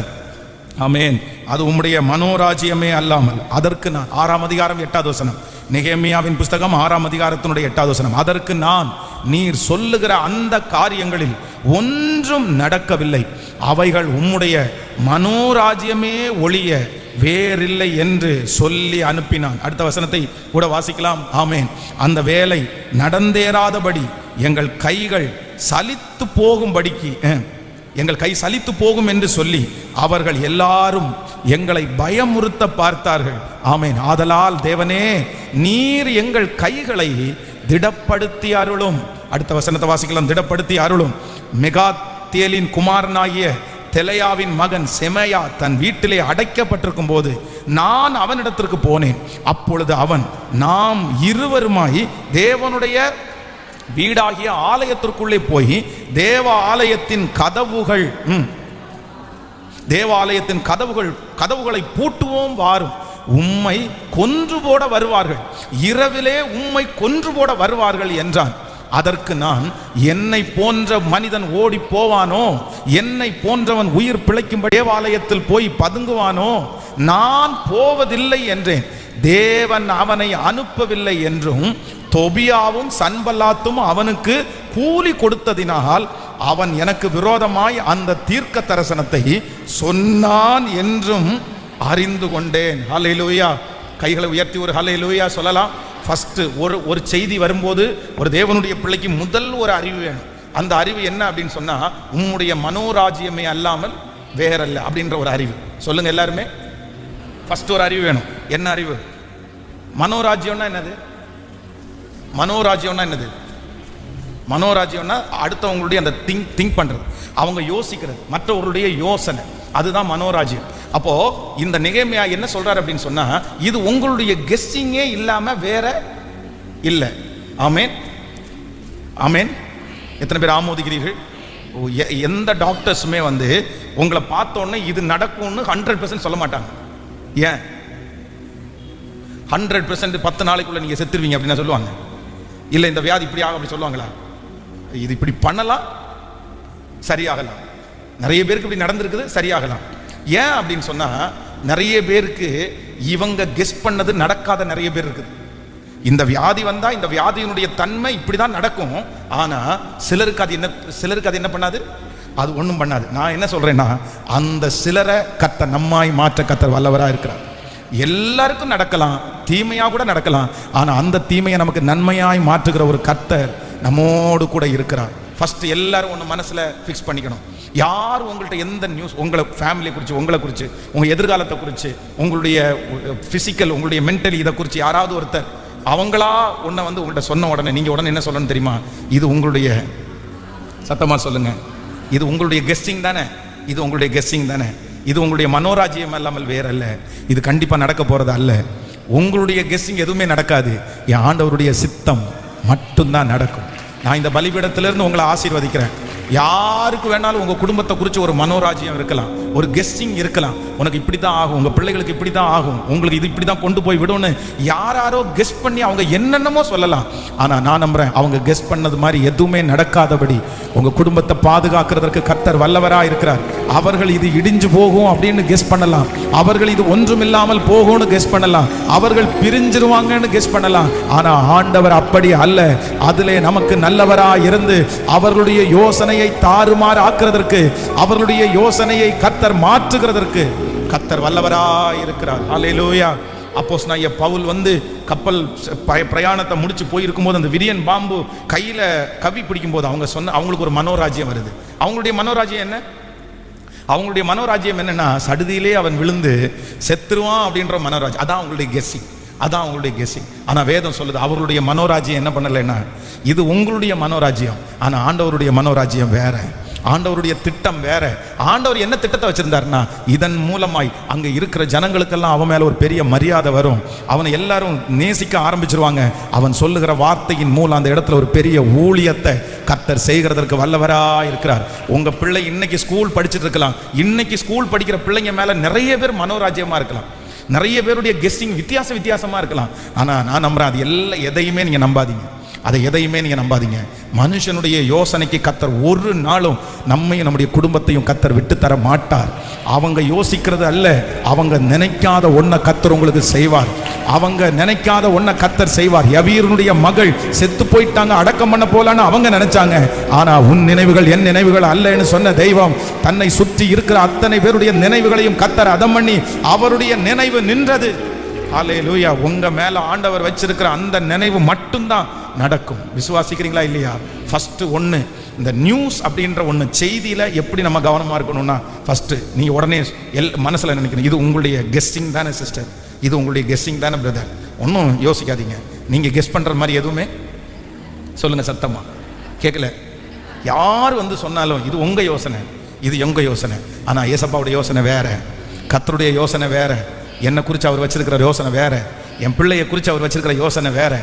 ஆமென். அது உம்முடைய மனோராஜ்யமே அல்லாமல், அதற்கு நான் 6ஆம் அதிகாரம் 8வது வசனம், நெகேமியாவின் புஸ்தகம் 6ஆம் அதிகாரத்தினுடைய 8வது வசனம், அதற்கு நான் நீர் சொல்லுகிற அந்த காரியங்களில் ஒன்றும் நடக்கவில்லை, அவைகள் உம்முடைய மனோராஜ்யமே ஒழிய வேறில்லை என்று சொல்லி அனுப்பினான். அடுத்த வசனத்தை கூட வாசிக்கலாம். ஆமென். அந்த வேலை நடந்தேறாதபடி எங்கள் கைகள் சலித்து போகும்படிக்கு, எங்கள் கை சலித்து போகும் என்று சொல்லி அவர்கள் எல்லாரும் எங்களை பயமுறுத்த பார்த்தார்கள். ஆமென். ஆதலால் தேவனே நீர் எங்கள் கைகளை திடப்படுத்தி அருளும். அடுத்த வசனத்தை வாசிக்கலாம். திடப்படுத்தி அருளும். மெகாத்தியலின் குமாரனாகிய தெலையாவின் மகன் செமையா தன் வீட்டிலே அடைக்கப்பட்டிருக்கும் போது நான் அவனிடத்திற்கு போனேன். அப்பொழுது அவன், நாம் இருவருமாய் தேவனுடைய வீடாகிய ஆலயத்திற்குள்ளே போய் தேவாலயத்தின் கதவுகளை பூட்டுவோம் வாரும், உம்மை கொன்று போட வருவார்கள், இரவிலே உம்மை கொன்று போட வருவார்கள் என்றான். அதற்கு நான், என்னை போன்ற மனிதன் ஓடி போவானோ? என்னை போன்றவன் உயிர் பிழைக்கும்படி தேவாலயத்தில் போய் பதுங்குவானோ? நான் போவதில்லை என்றேன். தேவன் அவனை அனுப்பவில்லை என்றும் தொபியாவும் சன்பல்லாத்தும் அவனுக்கு கூலி கொடுத்ததினால் அவன் எனக்கு விரோதமாய் அந்த தீர்க்க தரிசனத்தை சொன்னான் என்றும் அறிந்து கொண்டேன். ஹல்லேலூயா. கைகளை உயர்த்தி ஒரு ஹல்லேலூயா சொல்லலாம். ஃபர்ஸ்ட் ஒரு செய்தி வரும்போது ஒரு தேவனுடைய பிள்ளைக்கு முதல் ஒரு அறிவு வேணும். அந்த அறிவு என்ன அப்படின்னு சொன்னா, உம்முடைய மனோராஜ்யமே அல்லாமல் வேறல்ல அப்படின்ற ஒரு அறிவு. சொல்லுங்க எல்லாருமே. ஃபர்ஸ்ட் ஒரு அறிவு வேணும். என்ன அறிவு? மனோராஜ்யம்னா என்னது? மனோராஜ்யம்னா என்னது? மனோராஜ்யம்னா அடுத்தவங்களுடைய அந்த திங்க் பண்றது, அவங்க யோசிக்கிறது, மற்றவர்களுடைய யோசனை, அதுதான் மனோராஜ்யம். அப்போ இந்த நெகேமியா என்ன சொல்றாரு அப்படின்னு சொன்னா, இது உங்களுடைய கெஸ்ஸிங்கே இல்லாம வேற இல்லை. ஆமேன், ஆமேன். எத்தனை பேர் ஆமோதிக்கிறீர்கள்? எந்த டாக்டர்ஸுமே வந்து உங்களை பார்த்தோன்னே இது நடக்கும்னு 100% சொல்ல மாட்டாங்க. ஏன் 100% 10 நாளைக்குள்ள நீங்க செத்துருவீங்க அப்படின்னு சொல்லுவாங்க? இல்லை இந்த வியாதி இப்படி ஆகும் அப்படி சொல்லுவாங்களா? இது இப்படி பண்ணலாம், சரியாகலாம். நிறைய பேருக்கு இப்படி நடந்திருக்குது, சரியாகலாம். ஏன் அப்படின்னு சொன்னா, நிறைய பேருக்கு இவங்க கெஸ் பண்ணது நடக்காத நிறைய பேர் இருக்குது. இந்த வியாதி வந்தா இந்த வியாதியினுடைய தன்மை இப்படிதான் நடக்கும். ஆனா சிலருக்கு அது என்ன பண்ணாது, அது ஒன்றும் பண்ணாது. நான் என்ன சொல்றேன்னா, அந்த சிலரை கர்த்தர் நம்மாய் மாற்ற கர்த்தர் வல்லவராக இருக்கிறார். எல்லாருக்கும் நடக்கலாம், தீமையா கூட நடக்கலாம். ஆனா அந்த தீமையை நமக்கு நன்மையாய் மாற்றுகிற ஒரு கர்த்தர் நம்மோடு கூட இருக்கிறார். ஃபர்ஸ்ட் எல்லாரும் ஒன்று மனசுல ஃபிக்ஸ் பண்ணிக்கணும். யார் உங்கள்கிட்ட எந்த நியூஸ், உங்களை ஃபேமிலியை குறித்து, உங்களை குறித்து, உங்க எதிர்காலத்தை குறித்து, உங்களுடைய பிசிக்கல், உங்களுடைய மென்டலி இதை குறித்து யாராவது ஒருத்தர் அவங்களா ஒன்றை வந்து உங்கள்கிட்ட சொன்ன உடனே நீங்க உடனே என்ன சொல்லணும் தெரியுமா? இது உங்களுடைய, சத்தமா சொல்லுங்க, இது உங்களுடைய கெஸ்ஸிங் தானே, இது உங்களுடைய கெஸ்ஸிங் தானே, இது உங்களுடைய மனோராஜ்யம் இல்லாமல் வேற அல்ல, இது கண்டிப்பா நடக்க போறது அல்ல. உங்களுடைய கெஸ்ஸிங் எதுவுமே நடக்காது, என் ஆண்டவருடைய சித்தம் மட்டும்தான் நடக்கும். நான் இந்த பலிபீடத்திலிருந்து உங்களை ஆசீர்வதிக்கிறேன். யாருக்கு வேணாலும் உங்க குடும்பத்தை குறித்து ஒரு மனோராஜ்யம் இருக்கலாம், ஒரு கெஸ்டிங் இருக்கலாம். உனக்கு இப்படி தான் ஆகும், உங்க பிள்ளைகளுக்கு இப்படி தான் ஆகும், உங்களுக்கு இது இப்படி தான் கொண்டு போய் விடும்னு யாரோ கெஸ் பண்ணி அவங்க என்னென்னமோ சொல்லலாம். ஆனா நான் நம்புறேன், அவங்க கெஸ் பண்ணது மாதிரி எதுவுமே நடக்காதபடி உங்க குடும்பத்தை பாதுகாக்கிறதற்கு கர்த்தர் வல்லவரா இருக்கிறார். அவர்கள் இது இடிஞ்சு போகும் அப்படின்னு கெஸ் பண்ணலாம், அவர்கள் இது ஒன்றும் இல்லாமல் போகும்னு கெஸ் பண்ணலாம், அவர்கள் பிரிஞ்சிருவாங்கன்னு கெஸ் பண்ணலாம். ஆனா ஆண்டவர் அப்படி அல்ல. அதிலே நமக்கு நல்லவரா இருந்து அவர்களுடைய யோசனையை தாறுமாறு ஆக்குறதற்கு, அவர்களுடைய யோசனையை கர்த்தர் மாற்றுகிறதற்கு கர்த்தர் வல்லவராய் இருக்கிறார். ஹல்லேலூயா. அப்போஸ்தலனாகிய பவுல் வந்து கப்பல் பிரயாணத்தை முடிச்சு போயிருக்கும் போது அந்த விரியன் பாம்பு கையில கவி பிடிக்கும் போது அவங்களுக்கு ஒரு மனோராஜ்யம் வருது. அவங்களுடைய மனோராஜ்யம் என்ன? அவங்களுடைய மனோராஜ்யம் என்னன்னா, சடுதியிலே அவன் விழுந்து செத்துருவான் அப்படின்ற மனோராஜ்யம். அதான் அவங்களுடைய கெஸ்ஸிங், அதான் அவங்களுடைய கெஸ்ஸிங். ஆனா வேதம் சொல்லுது, அவர்களுடைய மனோராஜ்யம் என்ன பண்ணலைன்னா, இது உங்களுடைய மனோராஜ்யம், ஆனா ஆண்டவருடைய மனோராஜ்யம் வேற, ஆண்டவருடைய திட்டம் வேற. ஆண்டவர் என்ன திட்டத்தை வச்சிருந்தாருன்னா, இதன் மூலமாய் அங்க இருக்கிற ஜனங்களுக்கெல்லாம் அவன் மேல ஒரு பெரிய மரியாதை வரும், அவனை எல்லாரும் நேசிக்க ஆரம்பிச்சிருவாங்க. அவன் சொல்லுகிற வார்த்தையின் மூலம் அந்த இடத்துல ஒரு பெரிய ஊழியத்தை கர்த்தர் செய்கிறதற்கு வல்லவரா இருக்கிறார். உங்க பிள்ளை இன்னைக்கு ஸ்கூல் படிச்சுட்டு இருக்கலாம், இன்னைக்கு ஸ்கூல் படிக்கிற பிள்ளைங்க மேல நிறைய பேர் மனோராஜ்யமா இருக்கலாம், நிறைய பேருடைய கெஸ்டிங் வித்தியாசமா இருக்கலாம். ஆனா நான் நம்புறேன், அது எதையுமே நீங்க நம்பாதீங்க, அதை எதையுமே நீங்க நம்பாதீங்க. மனுஷனுடைய யோசனைக்கு கர்த்தர் ஒரு நாளும் நம்மையும் நம்முடைய குடும்பத்தையும் கர்த்தர் விட்டு தர மாட்டார். அவங்க யோசிக்கிறது அல்ல, அவங்க நினைக்காத ஒன்றை கர்த்தர் உங்களுக்கு செய்வார், அவங்க நினைக்காத ஒன்றை கர்த்தர் செய்வார். யவீரனுடைய மகள் செத்து போயிட்டாங்க, அடக்கம் பண்ண போலான்னு அவங்க நினைச்சாங்க. ஆனா உன் நினைவுகள் என் நினைவுகள் அல்லன்னு சொன்ன தெய்வம் தன்னை சுற்றி இருக்கிற அத்தனை பேருடைய நினைவுகளையும் கர்த்தர் அதம் பண்ணி அவருடைய நினைவு நின்றது. ஹல்லேலூயா. உங்க மேல ஆண்டவர் வச்சிருக்கிற அந்த நினைவு மட்டும்தான் நடக்கும். விசுவாசிக்கிறீங்களா இல்லையா? ஃபர்ஸ்ட் ஒன்று, இந்த நியூஸ் அப்படின்ற ஒன்று, செய்தியில எப்படி நம்ம கவனமா இருக்கணும்னா, ஃபர்ஸ்ட் நீங்க உடனே மனசுல நினைக்கணும், இது உங்களுடைய கெஸ்டிங் தானே சிஸ்டர், இது உங்களுடைய கெஸ்டிங் தானே பிரதர். ஒன்றும் யோசிக்காதீங்க. நீங்க கெஸ் பண்ற மாதிரி எதுவுமே சொல்லுங்க சத்தமா கேட்கல. யார் வந்து சொன்னாலும் இது உங்க யோசனை, இது எங்க யோசனை. ஆனா ஏசப்பாவுடைய யோசனை வேற, கர்த்தருடைய யோசனை வேற, என்னை குறித்து அவர் வச்சிருக்கிற யோசனை வேற, என் பிள்ளையை குறித்து அவர் வச்சிருக்கிற யோசனை வேற.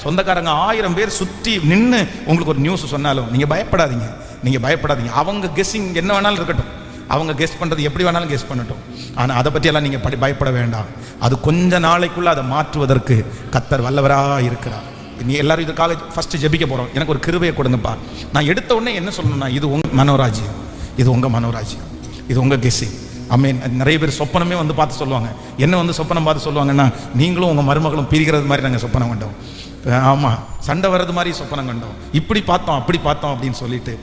சொந்தக்காரங்க 1000 பேர் சுற்றி நின்று உங்களுக்கு ஒரு நியூஸ் சொன்னாலும் நீங்க பயப்படாதீங்க, நீங்க பயப்படாதீங்க. அவங்க கெஸ்ஸிங் என்ன வேணாலும் இருக்கட்டும், அவங்க கெஸ் பண்ணுறது எப்படி வேணாலும் கெஸ் பண்ணட்டும். ஆனால் அதை பற்றியெல்லாம் நீங்கள் பயப்பட வேண்டாம். அது கொஞ்ச நாளைக்குள்ளே அதை மாற்றுவதற்கு கர்த்தர் வல்லவராக இருக்கிறார். நீ எல்லாரும் இதுக்காக ஃபஸ்ட்டு ஜெபிக்க போகிறோம். எனக்கு ஒரு கிருபையை கொடுங்கப்பா. நான் எடுத்த உடனே என்ன சொல்லணும்னா, இது உங்கள் மனோராஜ்யம், இது உங்கள் மனோராஜ்யம், இது உங்கள் கெஸ்ஸிங். ஆமென். நிறைய பேர் சொப்பனமே வந்து பார்த்து சொல்லுவாங்க. என்ன வந்து சொப்பனம் பார்த்து சொல்லுவாங்கன்னா, நீங்களும் உங்கள் மருமகளும் பிரிக்கிறது மாதிரி நாங்கள் சொப்பனம் கண்டோம், ஆமாம் சண்டை வர்றது மாதிரி சொப்பனம் கண்டோம், இப்படி பார்த்தோம் அப்படி பார்த்தோம் அப்படின்னு சொல்லிட்டு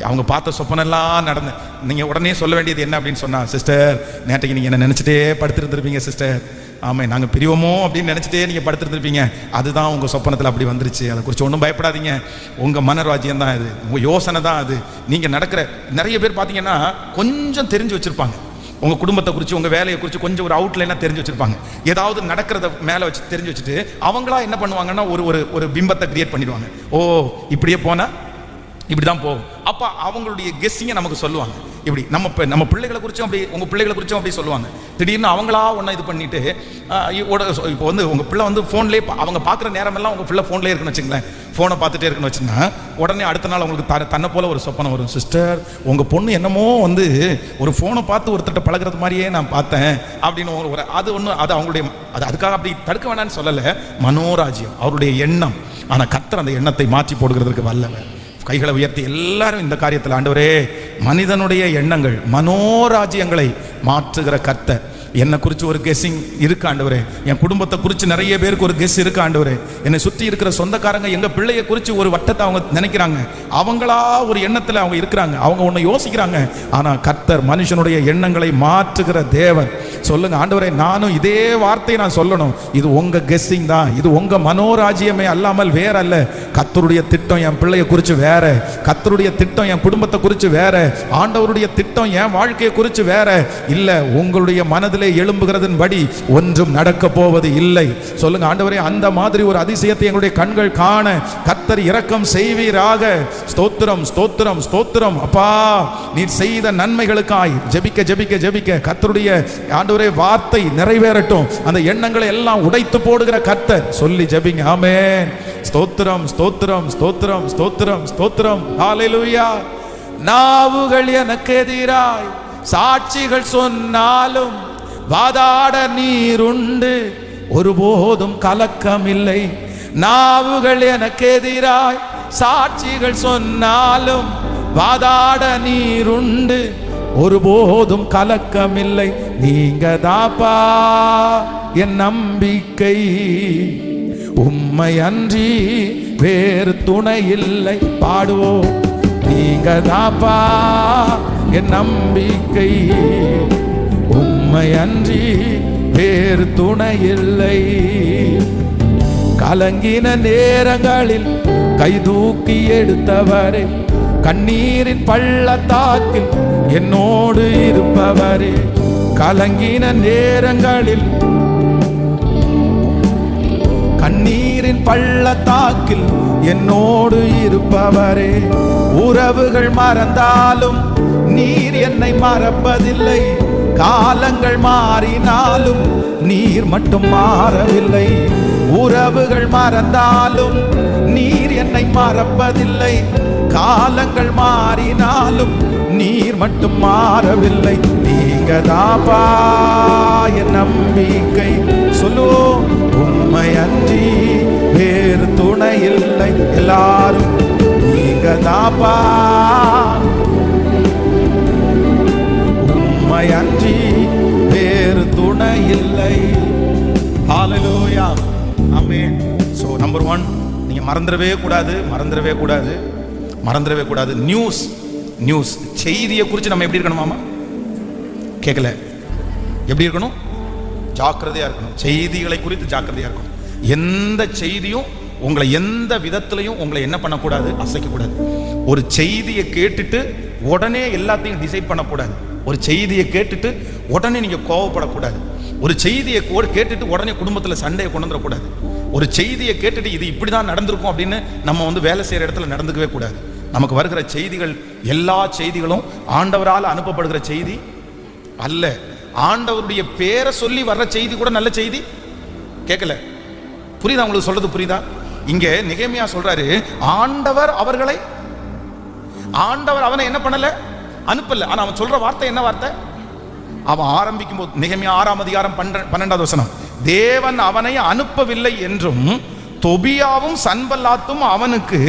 அவங்க பார்த்த சொப்பனெல்லாம் நடந்து. நீங்கள் உடனே சொல்ல வேண்டியது என்ன அப்படின்னு சொன்னால், சிஸ்டர் நேற்றைக்கு நீங்கள் என்ன நினச்சிட்டே படுத்துருந்துருப்பீங்க சிஸ்டர். ஆமாம், நாங்கள் பிரிவோமோ அப்படின்னு நினச்சிட்டே நீங்கள் படுத்துருந்துருப்பீங்க, அதுதான் உங்கள் சொப்பனத்தில் அப்படி வந்துருச்சு. அதை குறித்து ஒன்றும் பயப்படாதீங்க, உங்கள் மனராஜ்யம் தான் இது, உங்கள் யோசனை தான் அது. நீங்கள் நடக்கிற நிறைய பேர் பார்த்தீங்கன்னா கொஞ்சம் தெரிஞ்சு வச்சுருப்பாங்க, உங்கள் குடும்பத்தை குறித்து உங்கள் வேலையை குறித்து கொஞ்சம் ஒரு அவுட்லைனாக தெரிஞ்சு வச்சுருப்பாங்க. ஏதாவது நடக்கிறத மேலே வச்சு தெரிஞ்சு வச்சுட்டு அவங்களா என்ன பண்ணுவாங்கன்னா ஒரு பிம்பத்தை கிரியேட் பண்ணிடுவாங்க. ஓ இப்படியே போனால் இப்படி தான் போகும். அப்போ அவங்களுடைய கெஸ்ஸிங்கை நமக்கு சொல்லுவாங்க. இப்படி நம்ம பிள்ளைகளை குறித்தும் அப்படி, உங்கள் பிள்ளைகளை குறித்தும் அப்படி சொல்லுவாங்க. திடீர்னு அவங்களா ஒன்றா இது பண்ணிட்டு இப்போ வந்து உங்கள் பிள்ளை வந்து ஃபோன்லேயே அவங்க பார்க்குற நேரமெல்லாம் உங்கள் பிள்ளை ஃபோன்லேயே இருக்குன்னு வச்சுங்களேன், ஃபோனை பார்த்துட்டே இருக்குன்னு வச்சுன்னா உடனே அடுத்த நாள் உங்களுக்கு தன்னை போல ஒரு சொப்பனம் வரும். சிஸ்டர் உங்கள் பொண்ணு என்னமோ வந்து ஒரு ஃபோனை பார்த்து ஒருத்தட்ட பழகிறது மாதிரியே நான் பார்த்தேன் அப்படின்னு ஒரு அது ஒன்று, அது அவங்களுடைய அதுக்காக அப்படி தடுக்க வேண்டாம்னு சொல்லலை, மனோராஜ்யம் அவருடைய எண்ணம். ஆனால் கர்த்தர் அந்த எண்ணத்தை மாற்றி போடுகிறதுக்கு வல்லவர். கைகளை உயர்த்தி எல்லாரும் இந்த காரியத்தில், ஆண்டவரே மனிதனுடைய எண்ணங்கள் மனோராஜ்யங்களை மாற்றுகிற கர்த்தர், என்னை குறித்து ஒரு கெஸ்ஸிங் இருக்கு ஆண்டவரே, என் குடும்பத்தை குறித்து நிறைய பேருக்கு ஒரு கெஸ் இருக்கு ஆண்டவரே, என்னை சுற்றி இருக்கிற சொந்தக்காரங்க எங்கள் பிள்ளையை குறித்து ஒரு வட்டத்தை அவங்க நினைக்கிறாங்க, அவங்களா ஒரு எண்ணத்தில் அவங்க இருக்கிறாங்க, அவங்க ஒன்று யோசிக்கிறாங்க. ஆனால் கர்த்தர் மனுஷனுடைய எண்ணங்களை மாற்றுகிற தேவன். சொல்லுங்க ஆண்டவரே, நானும் இதே வார்த்தையை நான் சொல்லணும், இது உங்கள் கெஸ்ஸிங் தான், இது உங்கள் மனோராஜ்யமே அல்லாமல் வேற அல்ல. கர்த்தருடைய திட்டம் என் பிள்ளையை குறித்து வேற, கர்த்தருடைய திட்டம் என் குடும்பத்தை குறித்து வேற, ஆண்டவருடைய திட்டம் என் வாழ்க்கையை குறித்து வேற இல்லை. உங்களுடைய மனதில் எழும்புகிறதன்படி ஒன்றும் நடக்க போவது இல்லை. சொல்லுங்க ஆண்டவரே, அந்த மாதிரி ஒரு அதிசயத்தை எங்களுடைய கண்கள் காண கர்த்தர் இரக்கம் செய்வீராக. ஸ்தோத்திரம் ஸ்தோத்திரம் ஸ்தோத்திரம் அப்பா, நீர் செய்த நன்மைகளுக்காய் ஜெபிக்க ஜெபிக்க ஜெபிக்க கர்த்தருடைய ஆண்டவரே வார்த்தை நிறைவேறட்டும். அந்த எண்ணங்களை எல்லாம் உடைத்து போடுகிற கர்த்தர் சொல்லி ஜெபிங்க. ஆமென். ஸ்தோத்திரம் ஸ்தோத்திரம் ஸ்தோத்திரம் ஸ்தோத்திரம் ஸ்தோத்திரம். ஹல்லேலூயா. நாவுகள் எனக்கு எதிராய் சாட்சிகள் சொன்னாலும் வாதாட நீருண்டு, ஒருபோதும் கலக்கம் இல்லை. நாவுகள் எனக்கு எதிராய் சாட்சிகள் சொன்னாலும் வாதாட நீருண்டு, ஒருபோதும் கலக்கம் இல்லை. நீங்க தாப்பா என் நம்பிக்கை, உம்மை அன்றி வேறு துணை இல்லை. பாடுவோம். நீங்க தாப்பா என் நம்பிக்கை, உம்மை அன்றி வேறு துணை இல்லை. கலங்கின நேரங்களில் கை தூக்கி எடுத்தவரே, கண்ணீரின் பள்ளத்தாக்கில் என்னோடு இருப்பவரே. கலங்கின நேரங்களில் கண்ணீரின் பள்ளத்தாக்கில் என்னோடு இருப்பவரே. உறவுகள் மறந்தாலும் நீர் என்னை மறப்பதில்லை, காலங்கள் மாறினாலும் நீர் மட்டும் மாறவில்லை. உறவுகள் மறந்தாலும் நீர் என்னை மறப்பதில்லை, காலங்கள் மாறினாலும் நீர் மட்டும் மாறவில்லை. நீங்க தாப்பா என் நம்பிக்கை. சொல்லு, உம்மை அன்றி வேறு துணை இல்லை. எல்லாரும் நீங்க தாப்பா, உம்மை அன்றி வேறு துணை இல்லை. ஹல்லேலூயா. ஆமென். சோ நம்பர் 1, நீங்க மறந்துடவே கூடாது, மறந்துடவே கூடாது, மறந்துடவே கூடாது. நியூஸ் செய்தியை குறித்து நம்ம எப்படி இருக்கணுமாமா? கேட்கல. எப்படி இருக்கணும்? ஜாக்கிரதையா இருக்கணும். செய்திகளை குறித்து ஜாக்கிரதையா இருக்கணும். எந்த செய்தியும் உங்களை எந்த விதத்திலையும் உங்களை என்ன பண்ணக்கூடாது? அசைக்கக்கூடாது. ஒரு செய்தியை கேட்டுட்டு உடனே எல்லாத்தையும் டிசைட் பண்ணக்கூடாது. ஒரு செய்தியை கேட்டுட்டு உடனே நீங்க கோவப்படக்கூடாது. ஒரு செய்தியை கேட்டுட்டு உடனே குடும்பத்தில் சண்டையை கொண்டு வந்துடக்கூடாது. ஒரு செய்தியை கேட்டுட்டு இது இப்படிதான் நடந்திருக்கும் அப்படின்னு நம்ம வந்து வேலை செய்யற இடத்துல நடந்துக்கவே கூடாது. நமக்கு வருகிற செய்திகள் எல்லா செய்திகளும் ஆண்டவரால் அனுப்பப்படுகிற செய்தி அல்ல. ஆண்டவருடைய பேரை சொல்லி வர்ற செய்தி கூட நல்ல செய்தி கேட்கல. புரியுதா உங்களுக்கு சொல்றது? புரியுதா? இங்க நெகேமியா சொல்றாரு, ஆண்டவர் அவனை என்ன பண்ணல, அனுப்பல. ஆனா அவன் சொல்ற வார்த்தை என்ன வார்த்தை? அவன் ஆரம்பிக்கும் போது நெகேமியா 6ஆம் அதிகாரம் 12வது வசனம், தேவன் அவனை அனுப்பவில்லை என்றும் தொபியாவும் சன்பல்லாத்தும் அவனுக்கு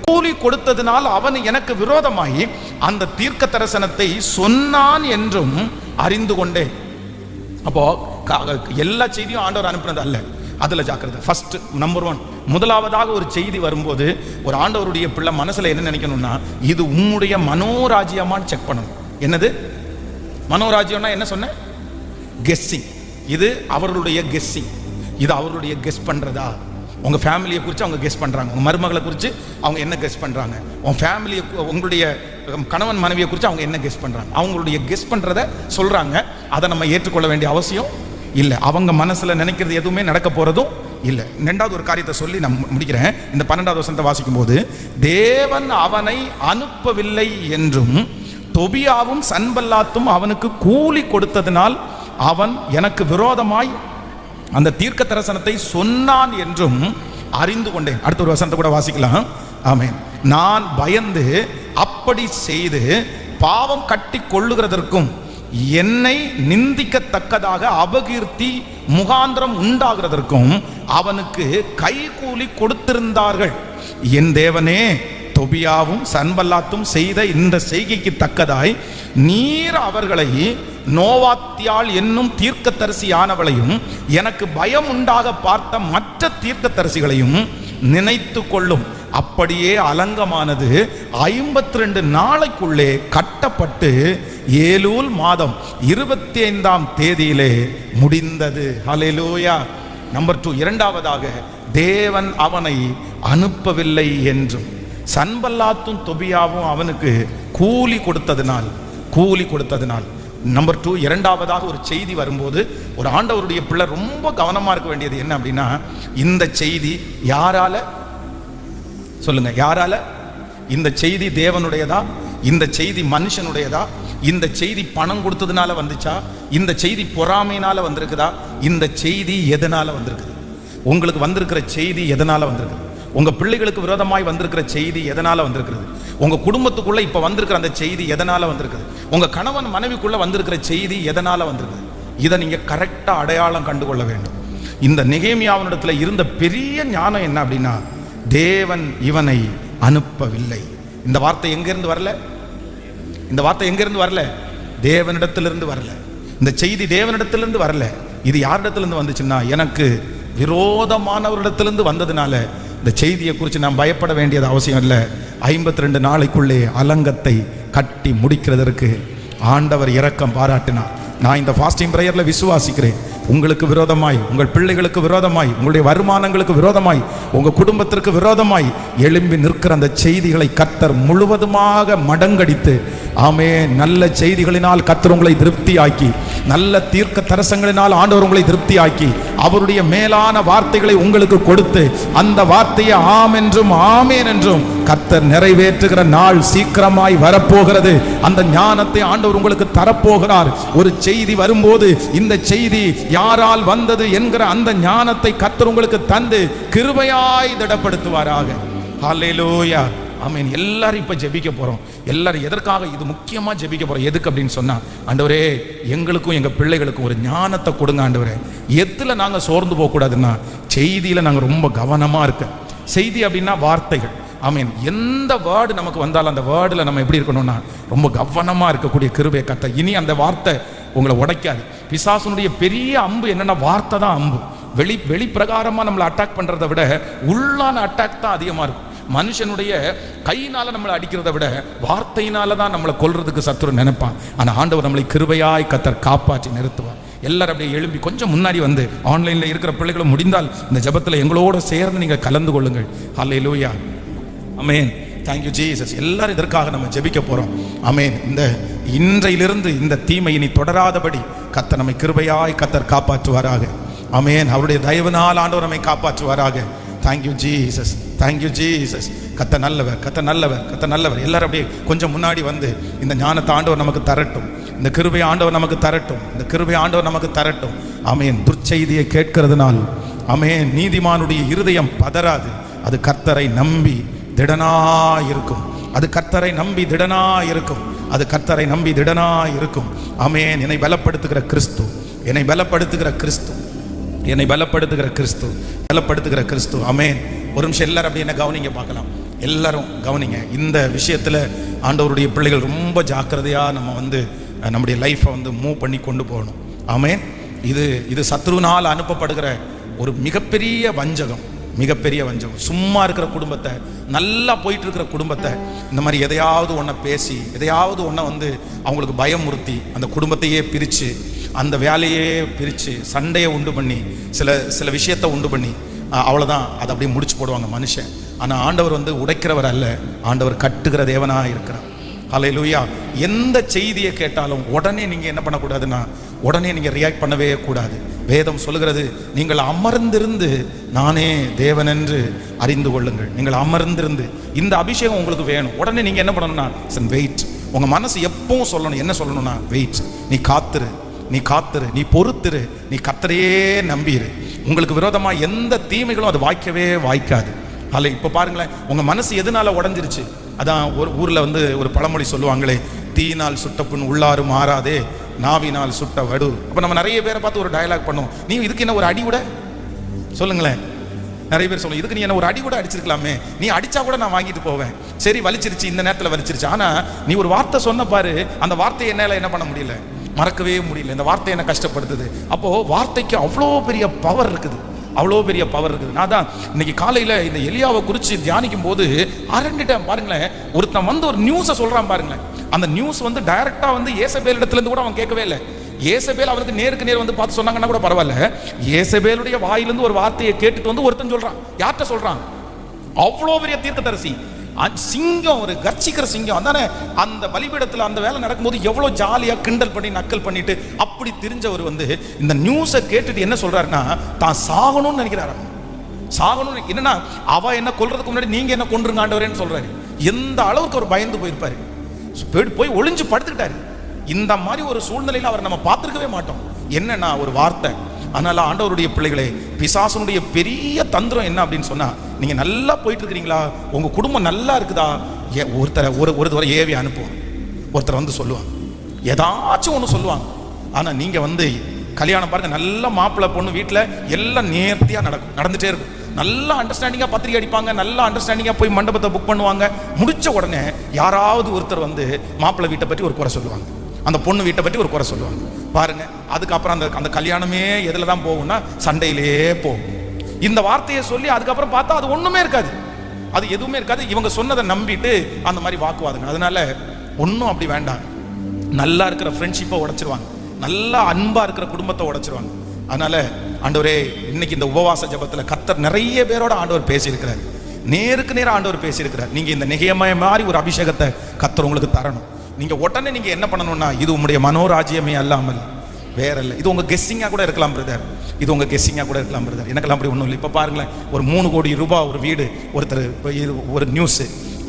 கூலி கொடுத்ததினால் அவன் எனக்கு விரோதமாய் அந்த தீர்க்க தரிசனத்தை சொன்னான் என்றும் அறிந்து கொண்டேன். அப்போ எல்லா செய்தியும் ஆண்டவர் அனுப்பினது அல்ல, அதுல ஜாக்கிரதை. ஃபர்ஸ்ட் நம்பர் 1, முதலாவதாக ஒரு செய்தி வரும்போது ஒரு ஆண்டவருடைய பிள்ளை மனசுல என்ன நினைக்கணும்னா, இது உம்முடைய மனோராஜ்யமான்னு செக் பண்ணணும். என்னது மனோராஜ்யம்னா? என்ன சொன்ன? கெஸ்ஸிங். இது அவர்களுடைய கெஸ்ஸிங். இது அவர்களுடைய கெஸ் பண்றதா? உங்க ஃபேமிலியை குறித்து அவங்க கெஸ் பண்றாங்க, உங்க மருமகளை குறித்து அவங்க என்ன கெஸ் பண்றாங்க, உங்க ஃபேமிலியை, உங்களுடைய கணவன் மனைவியை குறித்து அவங்க என்ன கெஸ் பண்றாங்க, அவங்களுடைய கெஸ் பண்றத சொல்றாங்க. அதை நம்ம ஏற்றுக்கொள்ள வேண்டிய அவசியம் இல்லை. அவங்க மனசுல நினைக்கிறது எதுவுமே நடக்க போறதும் இல்லை. 2வது ஒரு காரியத்தை சொல்லி நான் முடிக்கிறேன். இந்த 12வது வசனத்தை வாசிக்கும் போது, தேவன் அவனை அனுப்பவில்லை என்றும் தொபியாவும் சன்பல்லாத்தும் அவனுக்கு கூலி கொடுத்ததினால் அவன் எனக்கு விரோதமாய் அந்த தீர்க்க தரிசனத்தை சொன்னான் என்றும் அறிந்து கொண்டேன். அடுத்த ஒரு வசனத்தை கூட வாசிக்கலாம். ஆமென். நான் பயந்து அப்படி செய்து பாவம் கட்டி கொள்ளுகிறதற்கும் என்னை நிந்திக்கத்தக்கதாக அபகீர்த்தி முகாந்திரம் உண்டாகிறதற்கும் அவனுக்கு கைகூலி கொடுத்திருந்தார்கள். என் தேவனே, தொபியாவும் சன்பல்லாத்தும் செய்த இந்த செய்கைக்கு தக்கதாய் நீர் அவர்களை நோவாத்தியாள் என்னும் தீர்க்கதரிசியானவளையும் எனக்கு பயம் உண்டாக பார்த்த மற்ற தீர்க்கதரிசிகளையும் நினைத்து கொள்ளும். அப்படியே அலங்கமானது 52 நாளைக்குள்ளே கட்டப்பட்டு ஏலூல் மாதம் 25ஆம் தேதியிலே முடிந்தது. ஹல்லேலூயா. நம்பர் 2, இரண்டாவதாக தேவன் அவனை அனுப்பவில்லை என்றும் சன்பல்லாத்தும் தொபியாவும் அவனுக்கு கூலி கொடுத்ததினால். நம்பர் 2, இரண்டாவதாக ஒரு செய்தி வரும்போது ஒரு ஆண்டவருடைய பிள்ளை ரொம்ப கவனமா இருக்க வேண்டியது என்ன அப்படின்னா, இந்த செய்தி யாரால சொல்லுங்க, யாரால? இந்த செய்தி தேவனுடையதா? இந்த செய்தி மனுஷனுடையதா? இந்த செய்தி பணம் கொடுத்ததுனால வந்துச்சா? இந்த செய்தி பொறாமையினால வந்திருக்குதா? இந்த செய்தி எதனால வந்திருக்குது? உங்களுக்கு வந்திருக்கிற செய்தி எதனால வந்திருக்குது? உங்க பிள்ளைகளுக்கு விரோதமாய் வந்திருக்கிற செய்தி எதனால வந்திருக்கிறது? உங்க குடும்பத்துக்குள்ள இப்ப வந்திருக்கிற அந்த செய்தி எதனால வந்திருக்குது? உங்க கணவன் மனைவிக்குள்ள வந்திருக்கிற செய்தி எதனால வந்திருக்குது? இதை நீங்க கரெக்டா அடையாளம் கண்டுகொள்ள வேண்டும். இந்த நெகேமியாவினிடத்துல இருந்த பெரிய ஞானம் என்ன அப்படின்னா, தேவன் இவனை அனுப்பவில்லை. இந்த வார்த்தை எங்கிருந்து வரல? இந்த வார்த்தை எங்கிருந்து வரல? தேவனிடத்திலிருந்து வரல. இந்த செய்தி தேவனிடத்திலிருந்து வரல. இது யாரிடத்திலிருந்து வந்துச்சுன்னா, எனக்கு விரோதமானவரிடத்திலிருந்து வந்ததுனால இந்த செய்தியை குறித்து நான் பயப்பட வேண்டியது அவசியம் இல்லை. 52 நாளைக்குள்ளே அலங்கத்தை கட்டி முடிக்கிறதற்கு ஆண்டவர் இரக்கம் பாராட்டினார். நான் இந்த ஃபாஸ்டிங் பிரேயர்ல விசுவாசிக்கிறேன். உங்களுக்கு விரோதமாய், உங்கள் பிள்ளைகளுக்கு விரோதமாய், உங்களுடைய வருமானங்களுக்கு விரோதமாய், உங்க குடும்பத்திற்கு விரோதமாய் எழும்பி நிற்கிற அந்த செய்திகளை கர்த்தர் முழுவதுமாக மடங்கடித்து, ஆமே, நல்ல செய்திகளினால் கர்த்தர் உங்களை திருப்தியாக்கி, நல்ல தீர்க்க தரிசனங்களினால் ஆண்டவர் உங்களை திருப்தியாக்கி, அவருடைய மேலான வார்த்தைகளை உங்களுக்கு கொடுத்து, அந்த வார்த்தையை ஆம் என்றும் ஆமேன் என்றும் கர்த்தர் நிறைவேற்றுகிற நாள் சீக்கிரமாய் வரப்போகிறது. அந்த ஞானத்தை ஆண்டவர் உங்களுக்கு தரப்போகிறார். ஒரு செய்தி வரும்போது இந்த செய்தி யாரால் வந்தது என்கிற அந்த ஞானத்தை கர்த்தர் உங்களுக்கு தந்து கிருபையாய் திடப்படுத்துவாராக. ஹல்லேலூயா. ஆமென். எல்லாரும் இப்ப ஜெபிக்க போறோம். எல்லாரும் எதற்காக இது முக்கியமா ஜெபிக்க போறோம்? எதுக்கு அப்படின்னு சொன்னா, ஆண்டவரே, எங்களுக்கும் எங்க பிள்ளைகளுக்கும் ஒரு ஞானத்தை கொடுங்க ஆண்டவரே. எதுல நாங்க சோர்ந்து போக கூடாதுன்னா, செய்தியில நாங்க ரொம்ப கவனமா இருக்க. செய்தி அப்படின்னா வார்த்தைகள். ஆமென். எந்த வேர்டு நமக்கு வந்தாலும் அந்த வேர்டில் நம்ம எப்படி இருக்கணும்னா ரொம்ப கவனமா இருக்கக்கூடிய கிருபையை கர்த்தர். இனி அந்த வார்த்தை உங்களை உடைக்காது. பிசாசுனுடைய பெரிய அம்பு என்னன்னா, வார்த்தை தான் அம்பு. வெளிப்பிரகாரமா நம்மளை அட்டாக் பண்றதை விட உள்ளான அட்டாக் தான் அதிகமா இருக்கும். மனுஷனுடைய கையினால நம்மளை அடிக்கிறத விட வார்த்தையினால தான் நம்மளை கொல்றதுக்கு சத்துரு நினைப்பான். ஆனா ஆண்டவர் நம்மளை கிருபையாய் கர்த்தர் காப்பாற்றி நிறுத்துவார். எல்லாரும் அப்படியே எழும்பி கொஞ்சம் முன்னாடி வந்து, ஆன்லைன்ல இருக்கிற பிள்ளைகளும் முடிந்தால் இந்த ஜெபத்துல எங்களோட சேர்ந்து நீங்க கலந்து கொள்ளுங்கள். ஹல்லேலூயா. ஆமென். Thank you Jesus. எல்லாரும் இதற்காக நம்ம ஜெபிக்க போறோம். ஆமென். இந்த இன்றையிலிருந்து இந்த தீமை இனி தொடராதபடி கர்த்தர் நம்மை கிருபையாய் கர்த்தர் காப்பாற்றுவாராக. ஆமென். அவருடைய தயவினால் ஆண்டவர் நம்மை காப்பாற்றுவாராக. Thank you Jesus. Thank you Jesus. கத்த நல்லவர், கத்த நல்லவர், கத்த நல்லவர். எல்லாரும் அப்படியே கொஞ்சம் முன்னாடி வந்து இந்த ஞானத்தை ஆண்டவர் நமக்கு தரட்டும், இந்த கிருபை ஆண்டவர் நமக்கு தரட்டும், இந்த கிருபை ஆண்டவர் நமக்கு தரட்டும். ஆமென். துர்ச்செய்தியை கேட்கிறதுனால் ஆமென் நீதிமானுடைய இருதயம் பதறாது. அது கர்த்தரை நம்பி திடனாயிருக்கும். அது கர்த்தரை நம்பி திடனாயிருக்கும். அது கர்த்தரை நம்பி திடனாயிருக்கும். ஆமென். என்னை பலப்படுத்துகிற கிறிஸ்து, என்னை பலப்படுத்துகிற கிறிஸ்து, என்னை பலப்படுத்துகிற கிறிஸ்து, பலப்படுத்துகிற கிறிஸ்து. ஆமென். ஒரு நிமிஷம் எல்லாரும் அப்படி என்ன கவனிங்க பார்க்கலாம். எல்லாரும் கவனிங்க. இந்த விஷயத்தில் ஆண்டவருடைய பிள்ளைகள் ரொம்ப ஜாக்கிரதையாக நம்ம வந்து நம்முடைய லைஃப்பை வந்து மூவ் பண்ணி கொண்டு போகணும். ஆமென். இது சத்ருவினால் அனுப்பப்படுகிற ஒரு மிகப்பெரிய வஞ்சகம், மிகப்பெரிய வஞ்சகம். சும்மா இருக்கிற குடும்பத்தை, நல்லா போயிட்டு இருக்கிற குடும்பத்தை இந்த மாதிரி எதையாவது ஒன்றை பேசி, எதையாவது ஒன்றை வந்து அவங்களுக்கு பயமுறுத்தி அந்த குடும்பத்தையே பிரித்து, அந்த வேலையே பிரித்து, சண்டையை உண்டு பண்ணி, சில விஷயத்தை உண்டு பண்ணி அவ்வளோதான், அதை அப்படியே முடிச்சு போடுவாங்க மனுஷன். ஆனால் ஆண்டவர் வந்து உடைக்கிறவர் அல்ல, ஆண்டவர் கட்டுகிற தேவனாக இருக்கிறார். ஹல்லேலூயா. எந்த செய்தியை கேட்டாலும் உடனே நீங்கள் என்ன பண்ணக்கூடாதுன்னா, உடனே நீங்கள் ரியாக்ட் பண்ணவே கூடாது. வேதம் சொல்லுகிறது, நீங்கள் அமர்ந்திருந்து நானே தேவன் என்று அறிந்து கொள்ளுங்கள். நீங்கள் அமர்ந்திருந்து, இந்த அபிஷேகம் உங்களுக்கு வேணும். உடனே நீங்கள் என்ன பண்ணணும்னா வெயிட். உங்கள் மனசு எப்பவும் சொல்லணும், என்ன சொல்லணும்னா வெயிட். நீ காத்துரு, நீ காத்துரு, நீ பொறுத்துரு, நீ கர்த்தரையே நம்பிரு. உங்களுக்கு விரோதமாக எந்த தீமைகளும் அது வாய்க்கவே வாய்க்காது. அல்ல இப்போ பாருங்களேன், உங்கள் மனசு எதனால உடஞ்சிருச்சு? அதான் ஒரு ஊரில் வந்து ஒரு பழமொழி சொல்லுவாங்களே, தீயினால் சுட்ட புண் உள்ளாறு மாறாதே, நாவினால் சுட்ட வடு. அப்போ நம்ம நிறைய பேரை பார்த்து ஒரு டயலாக் பண்ணுவோம், நீ இதுக்கு என்ன ஒரு அடி விட சொல்லுங்களேன். நிறைய பேர் சொல்லுவோம், இதுக்கு நீ என்ன ஒரு அடி கூட அடிச்சிருக்கலாமே, நீ அடிச்சா கூட நான் வாங்கிட்டு போவேன். சரி வலிச்சிருச்சு, இந்த நேரத்தில் வலிச்சிருச்சு. ஆனால் நீ ஒரு வார்த்தை சொன்ன பாரு, அந்த வார்த்தையை என்னால் என்ன பண்ண முடியல, மறக்கவே முடியல. இந்த வார்த்தை என்ன கஷ்டப்படுத்துது. அப்போது வார்த்தைக்கு அவ்வளோ பெரிய பவர் இருக்குது, அவ்வளோ பெரிய பவர் இருக்குது. நான் தான் இன்னைக்கு காலையில் இந்த எலியாவை குறித்து தியானிக்கும் போது அரண்டிட்டேன். பாருங்களேன், ஒருத்தன் வந்து ஒரு நியூஸை சொல்கிறான் பாருங்களேன். அந்த நியூஸ் வந்து டைரெக்டாக வந்து ஏசபேல் இடத்துலேருந்து கூட அவன் கேட்கவே இல்லை. ஏசபேல் அவனுக்கு நேருக்கு நேர் வந்து பார்த்து சொன்னாங்கன்னா கூட பரவாயில்ல. ஏசபேலுடைய வாயிலிருந்து ஒரு வார்த்தையை கேட்டுட்டு வந்து ஒருத்தன் சொல்கிறான். யார்கிட்ட சொல்கிறான்? அவ்வளோ பெரிய தீர்க்கதரிசி, சிங்கம், ஒரு கர்ச்சிக்கிற சிங்கம். அதானே அந்த பலிபீடத்தில் அந்த வேலை நடக்கும்போது எவ்வளோ ஜாலியாக கிண்டல் பண்ணி நக்கல் பண்ணிட்டு அப்படி தெரிஞ்சவர் வந்து இந்த நியூஸை கேட்டுட்டு என்ன சொல்றாருன்னா, தான் சாகணும்னு நினைக்கிறாரு. சாகணும் என்னன்னா, அவ என்ன கொல்றதுக்கு முன்னாடி நீங்க என்ன கொன்றுங்க ஆண்டவரேன்னு சொல்றாரு. எந்த அளவுக்கு அவர் பயந்து போயிருப்பாரு, போய் ஒளிஞ்சு படுத்துக்கிட்டாரு. இந்த மாதிரி ஒரு சூழ்நிலையில் அவர் நம்ம பார்த்துருக்கவே மாட்டோம். என்னன்னா ஒரு வார்த்தை. அதனால ஆண்டவருடைய பிள்ளைகளே, பிசாசனுடைய பெரிய தந்திரம் என்ன அப்படின்னு சொன்னா, நீங்க நல்லா போயிட்டு இருக்கிறீங்களா, உங்க குடும்பம் நல்லா இருக்குதா, ஒருத்தரை ஏவி அனுப்புவோம். ஒருத்தர் வந்து சொல்லுவாங்க, ஏதாச்சும் ஒன்று சொல்லுவாங்க. ஆனா நீங்க வந்து கல்யாணம் பாருங்க, நல்ல மாப்பிள்ளை பொண்ணு வீட்டில் எல்லாம் நேர்த்தியா நடந்துட்டே இருக்கும். நல்லா அண்டர்ஸ்டாண்டிங்கா பத்திரிகை அடிப்பாங்க, நல்லா அண்டர்ஸ்டாண்டிங்கா போய் மண்டபத்தை புக் பண்ணுவாங்க. முடிச்ச உடனே யாராவது ஒருத்தர் வந்து மாப்பிள்ளை வீட்டை பற்றி ஒரு குறை சொல்லுவாங்க, அந்த பொண்ணு வீட்டை பற்றி ஒரு குறை சொல்லுவாங்க. பாருங்க, அதுக்கப்புறம் அந்த கல்யாணமே எதில் தான் போகும்னா சண்டையிலேயே போகும். இந்த வார்த்தையை சொல்லி அதுக்கப்புறம் பார்த்தா அது ஒண்ணுமே இருக்காது, அது எதுவுமே இருக்காது. இவங்க சொன்னதை நம்பிட்டு அந்த மாதிரி வாக்குவாதுங்க. அதனால ஒன்றும் அப்படி வேண்டாம். நல்லா இருக்கிற ஃப்ரெண்ட்ஷிப்பை உடைச்சிருவாங்க, நல்லா அன்பா இருக்கிற குடும்பத்தை உடைச்சிருவாங்க. அதனால ஆண்டவரே, இன்னைக்கு இந்த உபவாச ஜபத்தில் கர்த்தர் நிறைய பேரோட ஆண்டவர் பேசியிருக்கிறார், நேருக்கு நேரம் ஆண்டவர் பேசியிருக்கிறார். நீங்க இந்த நெகேமியா மாதிரி ஒரு அபிஷேகத்தை கர்த்தர் உங்களுக்கு தரணும். நீங்க உடனே நீங்க என்ன பண்ணணும்னா, இது உங்களுடைய மனோராஜ்யமே அல்லாமல் வேற இல்லை. இது உங்க கெஸ்ஸிங்கா கூட இருக்கலாம் பிரதர், இது உங்க கெஸ்ஸிங்கா கூட இருக்கலாம் பிரதர். எனக்கெல்லாம் அப்படி ஒன்றும் இல்லை. இப்போ பாருங்களேன், ஒரு 3 கோடி ரூபாய் ஒரு வீடு, ஒருத்தர் ஒரு நியூஸ்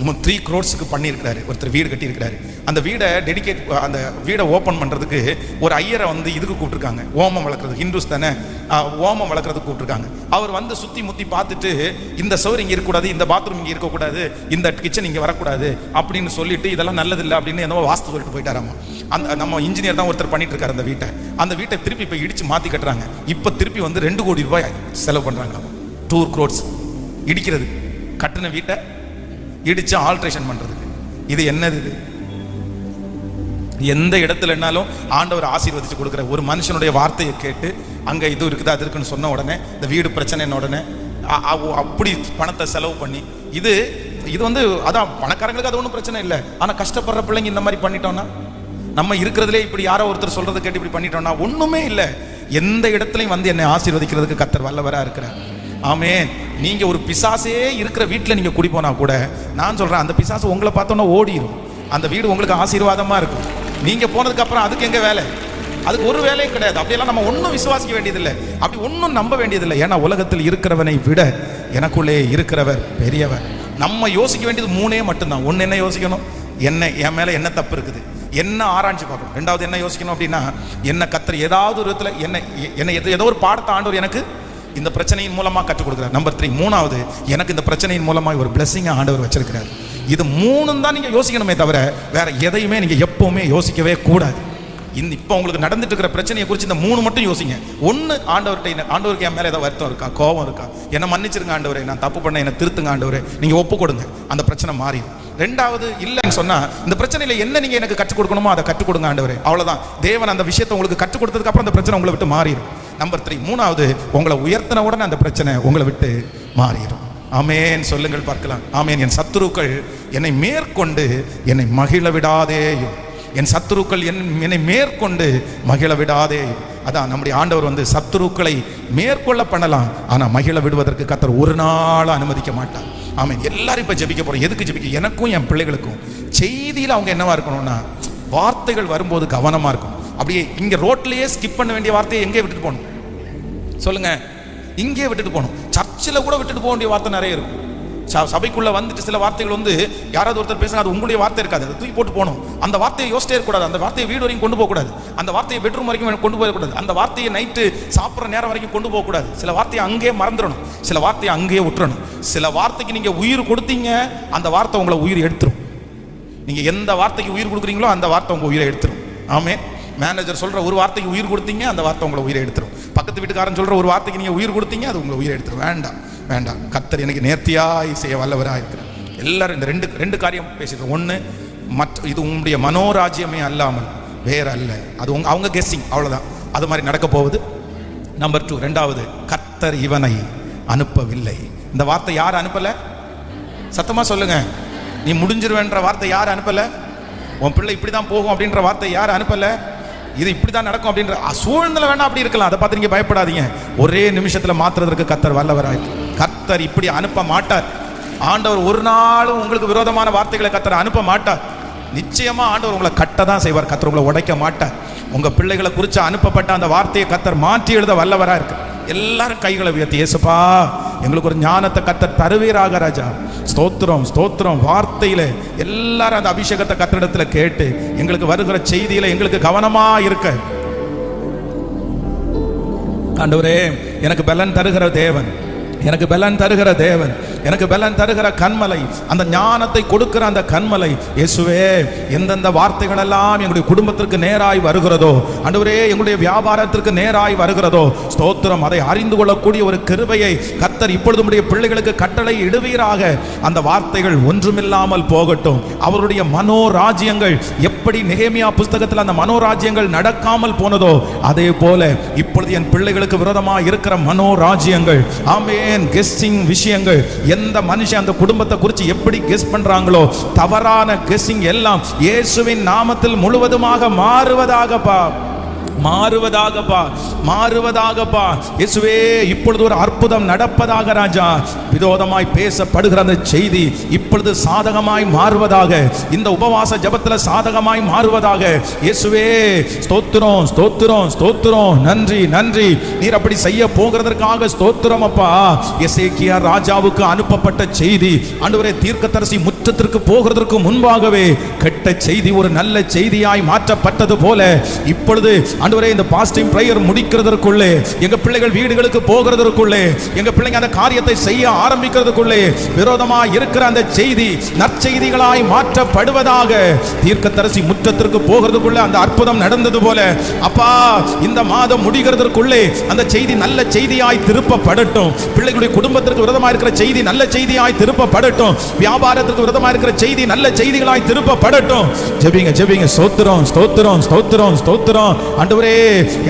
3 crores பண்ணியிருக்கிறாரு. ஒருத்தர் வீடு கட்டியிருக்கிறாரு. அந்த வீடை டெடிகேட், அந்த வீடை ஓப்பன் பண்ணுறதுக்கு ஒரு ஐயரை வந்து இதுக்கு கூப்பிட்டுருக்காங்க, ஓமம் வளர்க்குறது. ஹிந்துஸ் தானே, ஓமம் வளர்க்குறதுக்கு கூப்பிட்டுருக்காங்க. அவர் வந்து சுற்றி முற்றி பார்த்துட்டு, இந்த சவர் இங்கே இருக்கக்கூடாது, இந்த பாத்ரூம் இங்கே இருக்கக்கூடாது, இந்த கிச்சன் இங்கே வரக்கூடாது அப்படின்னு சொல்லிட்டு, இதெல்லாம் நல்லதில்லை அப்படின்னு என்னவோ வாஸ்து சொல்லிட்டு போயிட்டாராமா. அந்த நம்ம இன்ஜினியர் தான் ஒருத்தர் பண்ணிட்டு இருக்காரு அந்த வீட்டை. அந்த வீட்டை திருப்பி இப்போ இடித்து மாற்றி கட்டுறாங்க. இப்போ திருப்பி வந்து 2 கோடி ரூபாய் செலவு பண்ணுறாங்க. 2 crores இடிக்கிறது, கட்டின வீட்டை இடிச்சு ஆல்ட்ரேஷன் பண்றதுக்கு. இது என்னது? இது எந்த இடத்துல என்னாலும் ஆண்டவர் ஆசீர்வதிச்சு கொடுக்குற ஒரு மனுஷனுடைய வார்த்தையை கேட்டு அங்க இது இருக்குது அது இருக்குன்னு சொன்ன உடனே இந்த வீடு பிரச்சனை உடனே அப்படி பணத்தை செலவு பண்ணி, இது வந்து அதான் பணக்காரங்களுக்கு அது ஒன்றும் பிரச்சனை இல்லை. ஆனா கஷ்டப்படுற பிள்ளைங்க இந்த மாதிரி பண்ணிட்டோம்னா, நம்ம இருக்கிறதுலே இப்படி யாரோ ஒருத்தர் சொல்றதை கேட்டு இப்படி பண்ணிட்டோம்னா ஒண்ணுமே இல்லை. எந்த இடத்துலையும் வந்து என்னை ஆசீர்வதிக்கிறதுக்கு கர்த்தர் வல்லவரா இருக்கிறார். ஆமென். நீங்க ஒரு பிசாசே இருக்கிற வீட்டில் நீங்க குடி போனா கூட நான் சொல்றேன், அந்த பிசாசு உங்களை பார்த்தோன்னா ஓடிடும். அந்த வீடு உங்களுக்கு ஆசீர்வாதமா இருக்கும். நீங்க போனதுக்கு அப்புறம் அதுக்கு எங்க வேலை? அதுக்கு ஒரு வேலையும் கிடையாது. அப்படியெல்லாம் நம்ம ஒன்றும் விசுவாசிக்க வேண்டியதில்லை, அப்படி ஒன்றும் நம்ப வேண்டியதில்லை. ஏன்னா உலகத்தில் இருக்கிறவனை விட எனக்குள்ளே இருக்கிறவர் பெரியவர். நம்ம யோசிக்க வேண்டியது 3 மட்டும்தான். ஒன்று என்ன யோசிக்கணும், என்ன என் மேலே என்ன தப்பு இருக்குது, என்ன ஆராய்ச்சி பார்க்கணும். ரெண்டாவது என்ன யோசிக்கணும் அப்படின்னா, என்ன கத்தர் ஏதாவது ஒரு விதத்தில் என்ன ஏதோ ஒரு பாடத்தை ஆண்டவர் எனக்கு இந்த பிரச்சனையின் மூலமாக கற்றுக் கொடுக்குறார். நம்பர் 3, மூணாவது எனக்கு இந்த பிரச்சனையின் மூலமாக ஒரு பிளெஸிங்கை ஆண்டவர் வச்சிருக்கிறார். இது 3 தான் நீங்கள் யோசிக்கணுமே தவிர வேற எதையுமே நீங்கள் எப்பவுமே யோசிக்கவே கூடாது. இப்போ உங்களுக்கு நடந்துட்டு இருக்கிற பிரச்சனையை குறித்து இந்த 3 மட்டும் யோசிங்க. ஒன்று, ஆண்டவருக்கு என் மேலே ஏதாவது வருத்தம் இருக்கா, கோபம் இருக்கா, என்ன மன்னிச்சிருங்க ஆண்டவரே, நான் தப்பு பண்ண என்ன திருத்துங்க ஆண்டவரே, நீங்கள் ஒப்பு கொடுங்க, அந்த பிரச்சனை மாறிடும். ரெண்டாவது, இல்லைன்னு சொன்னா இந்த பிரச்சனையில என்ன நீங்க எனக்கு கற்றுக் கொடுக்கணுமோ அதை கற்றுக் கொடுங்க ஆண்டவரே, அவ்வளவுதான். தேவன் அந்த விஷயத்தை உங்களுக்கு கற்றுக் கொடுத்ததுக்கு அப்புறம் அந்த பிரச்சனை உங்களை விட்டு மாறிடும். நம்பர் 3, மூணாவது, உங்களை உயர்த்தின உடனே அந்த பிரச்சனை உங்களை விட்டு மாறிடும். ஆமேன் சொல்லுங்கள் பார்க்கலாம். ஆமேன். என் சத்துருக்கள் என்னை மேற்கொண்டு என்னை மகிழ விடாதேயும், என் சத்துருக்கள் என்னை மேற்கொண்டு மகிழ விடாதேயும். அதான் நம்முடைய ஆண்டவர் சத்துருக்களை மேற்கொள்ள பண்ணலாம், ஆனா மகிழ விடுவதற்கு கர்த்தர் ஒரு நாள் அனுமதிக்க மாட்டார். ஆமேன். எல்லாரும் இப்ப ஜெபிக்க போறோம். எதுக்கு ஜெபிக்க? எனக்கும் என் பிள்ளைகளுக்கும் செய்தியில் அவங்க என்னவா இருக்கணும்னா, வார்த்தைகள் வரும்போது கவனமா இருக்கும். அப்படியே இங்க ரோட்லயே ஸ்கிப் பண்ண வேண்டிய வார்த்தையை எங்கே விட்டுட்டு போகணும் சொல்லுங்க? இங்கே விட்டுட்டு போகணும். சர்ச்சில் கூட விட்டுட்டு போக வேண்டிய வார்த்தை நிறைய இருக்கும். சபைக்குள்ள வந்துட்டு சில வார்த்தைகள் யாராவது ஒருத்தர் பேசுனா அது உங்களுடைய வார்த்தை இருக்காது, அதை தூக்கி போட்டு போகணும். அந்த வார்த்தையை யோசிச்சே இருக்கக்கூடாது, அந்த வார்த்தையை வீடு வரைக்கும் கொண்டு போகக்கூடாது, அந்த வார்த்தையை பெட்ரூம் வரைக்கும் கொண்டு போகக்கூடாது, அந்த வார்த்தையை நைட்டு சாப்பிட்ற நேரம் வரைக்கும் கொண்டு போகக்கூடாது. சில வார்த்தையை அங்கேயே மறந்துடணும், சில வார்த்தையை அங்கேயே விட்டுறணும். சில வார்த்தைக்கு நீங்க உயிர் கொடுத்தீங்க, அந்த வார்த்தை உங்களை உயிர் எடுத்துரும். நீங்க எந்த வார்த்தைக்கு உயிர் கொடுக்குறீங்களோ அந்த வார்த்தை உங்க உயிரை எடுத்துரும். ஆமே. மேனேஜர் சொல்ற ஒரு வார்த்தைக்கு உயிர் கொடுத்தீங்க, அந்த வார்த்தை உங்களை உயிரை எடுத்துரும். பக்கத்து வீட்டுக்காரன் சொல்ற ஒரு வார்த்தைக்கு நீங்க உயிர் கொடுத்தீங்க, அது உங்களை உயிரை எடுத்துரும். வேண்டாம் வேண்டாம். கர்த்தர் எனக்கு நேர்த்தியாய் செய்ய வல்லவராக இருக்கிறார். எல்லாரும் இந்த ரெண்டு காரியம் பேசிட்டு, ஒன்று, இது உங்களுடைய மனோராஜ்யமே அல்லாமல் வேற அல்ல, அது அவங்க கெஸ்ஸிங், அவ்வளவுதான். அது மாதிரி நடக்க போகுது. நம்பர் 2, ரெண்டாவது, கர்த்தர் இவனை அனுப்பவில்லை. இந்த வார்த்தை யார் அனுப்பல? சத்தமா சொல்லுங்க. நீ முடிஞ்சிருவேன்ற வார்த்தை யார் அனுப்பல? உன் பிள்ளை இப்படிதான் போகும் அப்படின்ற வார்த்தை யார் அனுப்பல? இது இப்படிதான் நடக்கும் அப்படின்ற சூழ்நிலை வேணா அப்படி இருக்கலாம், அதை பார்த்து நீங்க பயப்படாதீங்க. ஒரே நிமிஷத்துல மாத்துறதுக்கு கர்த்தர் வல்லவராய். கர்த்தர் இப்படி அனுப்ப மாட்டார். ஆண்டவர் ஒரு நாளும் உங்களுக்கு விரோதமான வார்த்தைகளை கர்த்தர் அனுப்ப மாட்டார். நிச்சயமா ஆண்டவர் உங்களை கட்ட தான் செய்வார், கர்த்தர் உங்களை உடைக்க மாட்டார். உங்க பிள்ளைகளை குறித்து அனுப்பப்பட்ட அந்த வார்த்தையை கர்த்தர் மாற்றி எழுத வல்லவராக இருக்கு. எல்லாரும் கைகளை உயர்த்தி, இயேசுப்பா எங்களுக்கு ஒரு ஞானத்தை கர்த்தர் தருவீராக ராஜா. ஸ்தோத்திரம் ஸ்தோத்திரம். வார்த்தையில எல்லாரும் அந்த அபிஷேகத்தை கர்த்தரிடத்துல கேட்டு எங்களுக்கு வருகிற செய்தியில எங்களுக்கு கவனமா இருக்க ஆண்டவரே, எனக்கு பலன் தருகிற தேவன், எனக்கு பலன் தருகிற தேவன், எனக்கு பலன் தருகிற கண்மலை, அந்த ஞானத்தை கொடுக்கிற அந்த கண்மலை இயேசுவே, எந்தெந்த வார்த்தைகள் எல்லாம் எங்களுடைய குடும்பத்திற்கு நேராய் வருகிறதோ ஆண்டவரே, எங்களுடைய வியாபாரத்திற்கு நேராய் வருகிறதோ ஸ்தோத்திரம், அதை அறிந்து கொள்ளக்கூடிய ஒரு கிருபையை கர்த்தர் இப்பொழுது உம்முடைய பிள்ளைகளுக்கு கட்டளை இடுவீராக. அந்த வார்த்தைகள் ஒன்றுமில்லாமல் போகட்டும். அவருடைய மனோராஜ்யங்கள் எப்படி நெகேமியா புஸ்தகத்தில் அந்த மனோராஜ்யங்கள் நடக்காமல் போனதோ அதே போல இப்பொழுது என் பிள்ளைகளுக்கு விரோதமாக இருக்கிற மனோராஜ்யங்கள், ஆமென், கெஸ்ஸிங் விஷயங்கள், எந்த மனுஷன் அந்த குடும்பத்தை குறித்து எப்படி கெஸ் பண்றாங்களோ தவறான கெஸ்ஸிங் எல்லாம் இயேசுவின் நாமத்தில் முழுவதுமாக மாறுவதாகப்பா, மாறுவதாகப்பா, மாறுவதாகப்பா. இயேசுவே, இப்பொழுது ஒரு அற்புதம் நடப்பதாக ராஜா. விரோதமாய் பேசப்படுகிற அந்த செய்தி இப்பொழுது சாதகமாய் மாறுவதாக, இந்த உபவாச ஜபத்தில் சாதகமாய் மாறுவதாக. இயேசுவே, ஸ்தோத்திரம் ஸ்தோத்திரம் ஸ்தோத்திரம். நன்றி நன்றி. நீர் அப்படி செய்ய போகிறதற்காக ஸ்தோத்திரம் அப்பா. எசேக்கியா ராஜாவுக்கு அனுப்பப்பட்ட செய்தி ஆண்டவரே, தீர்க்கதரிசி முற்றத்திற்கு போகிறதற்கு முன்பாகவே கெட்ட செய்தி ஒரு நல்ல செய்தியாய் மாற்றப்பட்டது போல இப்பொழுது ஆண்டவரே, இந்த பாஸ்டிங் பிரேயர் முடிக்கிறதற்குள்ளே, எங்க பிள்ளைகள் வீடுகளுக்கு போகிறதற்குள்ளே, எங்க பிள்ளைங்க அந்த காரியத்தை செய்ய ஆரம்பிக்கிறதுக்குள்ளே விரோதமாய் இருக்கிற அந்த செய்தி நற்செய்திகளாய் மாற்றப்படுவதாக. தீர்க்கதரிசி முற்றத்திற்கு போகிறதுக்குள்ளே அந்த அற்புதம் நடந்தது போல அப்பா, இந்த மாதம் முடிகிறதற்குள்ளே அந்த செய்தி நல்ல செய்தியாய் திருப்பப்படட்டும். பிள்ளைகளுடைய குடும்பத்திற்கு விரோதமாக இருக்கிற செய்தி நல்ல செய்தியாய் திருப்பப்படட்டும். வியாபாரத்திற்கு விரோதமாக இருக்கிற செய்தி நல்ல செய்திகளாய் திருப்பப்படட்டும். ஜெபிங்க ஜெபிங்க. ஸ்தோத்திரம் ஸ்தோத்திரம் ஸ்தோத்திரம் ஸ்தோத்திரம். ஆண்டவரே,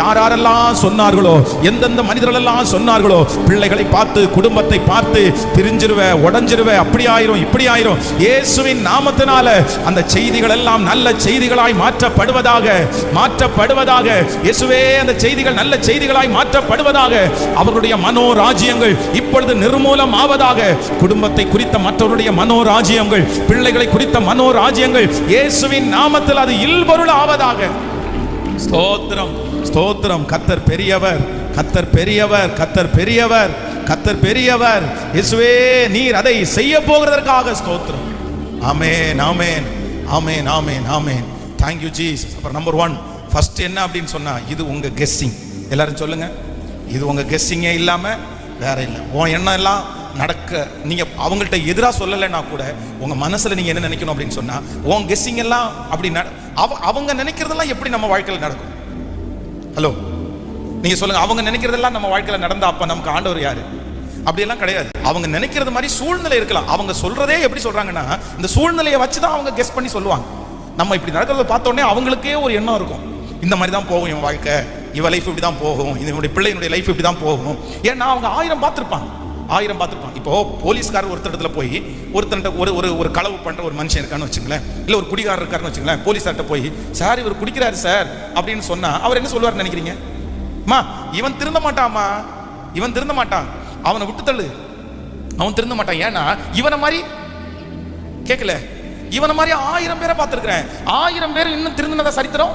யாரெல்லாம் சொன்னார்களோ, எந்தெந்த மனிதர்கள் எல்லாம் சொன்னார்களோ, பிள்ளைகளை பார்த்து குடும்பத்தை பார்த்து பிரிஞ்சிருவே, உடைஞ்சிருவே, அப்படி ஆயிரும் இப்படி ஆயிரும், இயேசுவின் நாமத்தினால அந்த செய்திகள் எல்லாம் நல்ல செய்திகளாய் மாற்றப்படுவதாக, மாற்றப்படுவதாக. இயேசுவே, அந்த செய்திகள் நல்ல செய்திகளாய் மாற்றப்படுவதாக. அவர்களுடைய மனோராஜ்யங்கள் இப்பொழுது நிர்மூலம் ஆவதாக. குடும்பத்தை குறித்த மற்றவருடைய மனோராஜ்யங்கள், பிள்ளைகளை குறித்த மனோராஜ்யங்கள் இயேசுவின் நாமத்தில் அது இல்பொருள் ஆவதாக. ஸ்தோத்திரம், ஸ்தோத்திரம். கர்த்தர் பெரியவர், கர்த்தர் பெரியவர், கர்த்தர் பெரியவர், கர்த்தர் பெரியவர். இயேசுவே, நீர் அதை செய்ய போகிறதற்காக ஸ்தோத்திரம். ஆமென், ஆமென், ஆமென், ஆமென், ஆமென். Thank you Jesus. அப்புறம் நம்பர் 1 ஃபர்ஸ்ட் என்ன அப்படின்னு சொன்னா, இது உங்க கெஸ்ஸிங். எல்லாரும் சொல்லுங்க, இது உங்க கெஸ்ஸிங்கே இல்லாம வேற இல்லை. உன் எண்ணம் எல்லாம் நடக்க, நீங்க அவங்கள்ட்ட எதிராக சொல்லலைன்னா கூட உங்க மனசுல நீங்க என்ன நினைக்கணும் அப்படின்னு சொன்னா, உன் கெஸ்ஸிங் எல்லாம் அப்படி அவங்க நினைக்கிறதெல்லாம் எப்படி நம்ம வாழ்க்கையில் நடக்கும்? ஹலோ, நீங்க சொல்லுங்க, அவங்க நினைக்கிறதெல்லாம் நம்ம வாழ்க்கையில் நடந்தா அப்ப நமக்கு ஆண்டவர் யாரு? அப்படியெல்லாம் கிடையாது. அவங்க நினைக்கிறது மாதிரி சூழ்நிலை இருக்கலாம். அவங்க சொல்றதே எப்படி சொல்றாங்கன்னா, இந்த சூழ்நிலையை வச்சுதான் அவங்க கெஸ் பண்ணி சொல்லுவாங்க. நம்ம இப்படி நடக்கிறத பார்த்த உடனே அவங்களுக்கே ஒரு எண்ணம் இருக்கும், இந்த மாதிரி தான் போகும் இவன் வாழ்க்கை, இவன் லைஃப் இப்படி தான் போகும், இதனுடைய பிள்ளையினுடைய லைஃப் இப்படி தான் போகும். ஏன்னா அவங்க 1000 பார்த்துருப்பாங்க. இப்போ போலீஸ்காரர் ஒருத்தரத்துல போய் ஒருத்தன்ட்ட ஒரு களவு பண்ற ஒரு மனுஷன் இருக்கான்னு வச்சுங்களேன், இல்ல ஒரு குடிகாரர் இருக்காருன்னு வச்சுங்களேன், போலீஸ்கார்ட்ட போய் சார் இவர் குடிக்கிறாரு சார் அப்படின்னு சொன்னா அவர் என்ன சொல்லுவார் நினைக்கிறீங்க? மா, இவன் திருந்த மாட்டாமா, இவன் திருந்த மாட்டான், அவனை விட்டு தள்ளு, அவன் திருந்த மாட்டான். ஏன்னா இவனை மாதிரி கேட்கல, இவனை மாதிரி 1000 பேரை பார்த்துருக்கிறேன், 1000 பேர் இன்னும் திருந்தினதா சரித்திரம்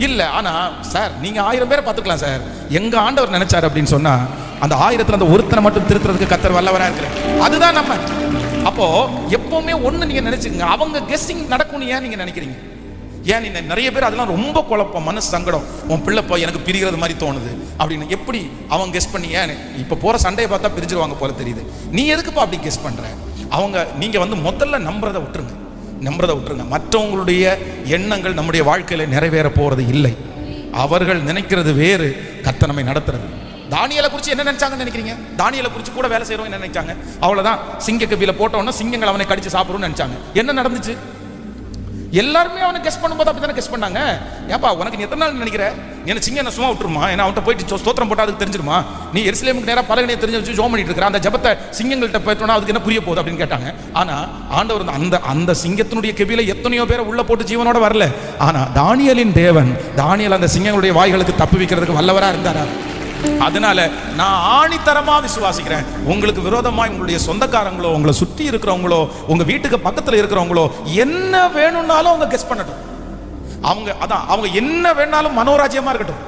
இல்ல. ஆனா சார் நீங்க 1000 பேரை பார்த்துக்கலாம் சார், எங்க ஆண்டவர் நினைச்சாரு அப்படின்னு சொன்னா அந்த 1000த்துல அந்த ஒருத்தனை மட்டும் திருத்துறதுக்கு கர்த்தர் வல்லவரா இருக்கிறார். அதுதான் நம்ம. அப்போ எப்பவுமே ஒண்ணு நீங்க நினைச்சுக்கங்க, அவங்க கெஸ்ஸிங் நடக்கும்னு ஏன் நீங்க நினைக்கிறீங்க? ஏன் நீங்க நிறைய பேர் அதெல்லாம் ரொம்ப குழப்பம், மனசு சங்கடம், உன் பிள்ளை போய் எனக்கு பிரிகிறது மாதிரி தோணுது அப்படின்னு எப்படி அவங்க கெஸ் பண்ணி, ஏன் இப்ப போற சண்டையை பார்த்தா பிரிஞ்சிருவாங்க போல தெரியுது, நீ எதுக்குப்பா அப்படி கெஸ் பண்ற? நீங்க முதல்ல நம்புறதை விட்டுருங்க. மற்றவங்களுடைய எண்ணங்கள் நம்முடைய வாழ்க்கையில நிறைவேற போறது இல்லை. அவர்கள் நினைக்கிறது வேறு, கர்த்தர் நம்மை நடத்துறது. தானியேலை குறித்து என்ன நினைச்சாங்கன்னு நினைக்கிறீங்க? தானியேலை குறித்து கூட வேலை செய்யறவங்க என்ன நினைச்சாங்க? அவ்வளவுதான், சிங்க கபில போட்டவொன்னா சிங்கங்கள் அவனை கடிச்சு சாப்பிடும்னு நினைச்சாங்க. என்ன நடந்துச்சு? எல்லாருமே அவனை கெஸ் பண்ணும்போது அப்படித்தானே கெஸ் பண்ணாங்க. ஏப்பா உனக்கு நீ எத்தனை நாள் நினைக்கிற, நீ சிங்கம் என்ன சும்மா விட்டுருமா? ஏன்னா அவன்கிட்ட போயிட்டு ஸ்தோத்திரம் போட்டா அதுக்கு தெரிஞ்சிருமா? நீ எருசலேமுக்கு நேராக பலகனையை தெரிஞ்சு வச்சு ஜோம் பண்ணிட்டு இருக்கிற, அந்த ஜபத்தை சிங்கங்கள்கிட்ட போயிட்டோம்னா அதுக்கு என்ன புரிய போகுது அப்படின்னு கேட்டாங்க. ஆனா ஆண்டவர் அந்த சிங்கத்தினுடைய கெபில எத்தனையோ பேரை உள்ள போட்டு ஜீவனோட வரல. ஆனா தானியேலின் தேவன், தானியேல் அந்த சிங்கங்களுடைய வாய்களுக்கு தப்பு வைக்கிறதுக்கு வல்லவரா இருந்தாரா? அதனால நான் ஆணித்தரமா விசுவாசிக்கிறேன், உங்களுக்கு விரோதமா உங்களுடைய சொந்தக்காரங்களோ, உங்களை சுற்றி இருக்கிறவங்களோ, உங்க வீட்டுக்கு பக்கத்துல இருக்கிறவங்களோ என்ன வேணும்னாலும் அவங்க கெஸ் பண்ணட்டும். அவங்க என்ன வேணாலும் மனோராஜ்யமா இருக்கட்டும்,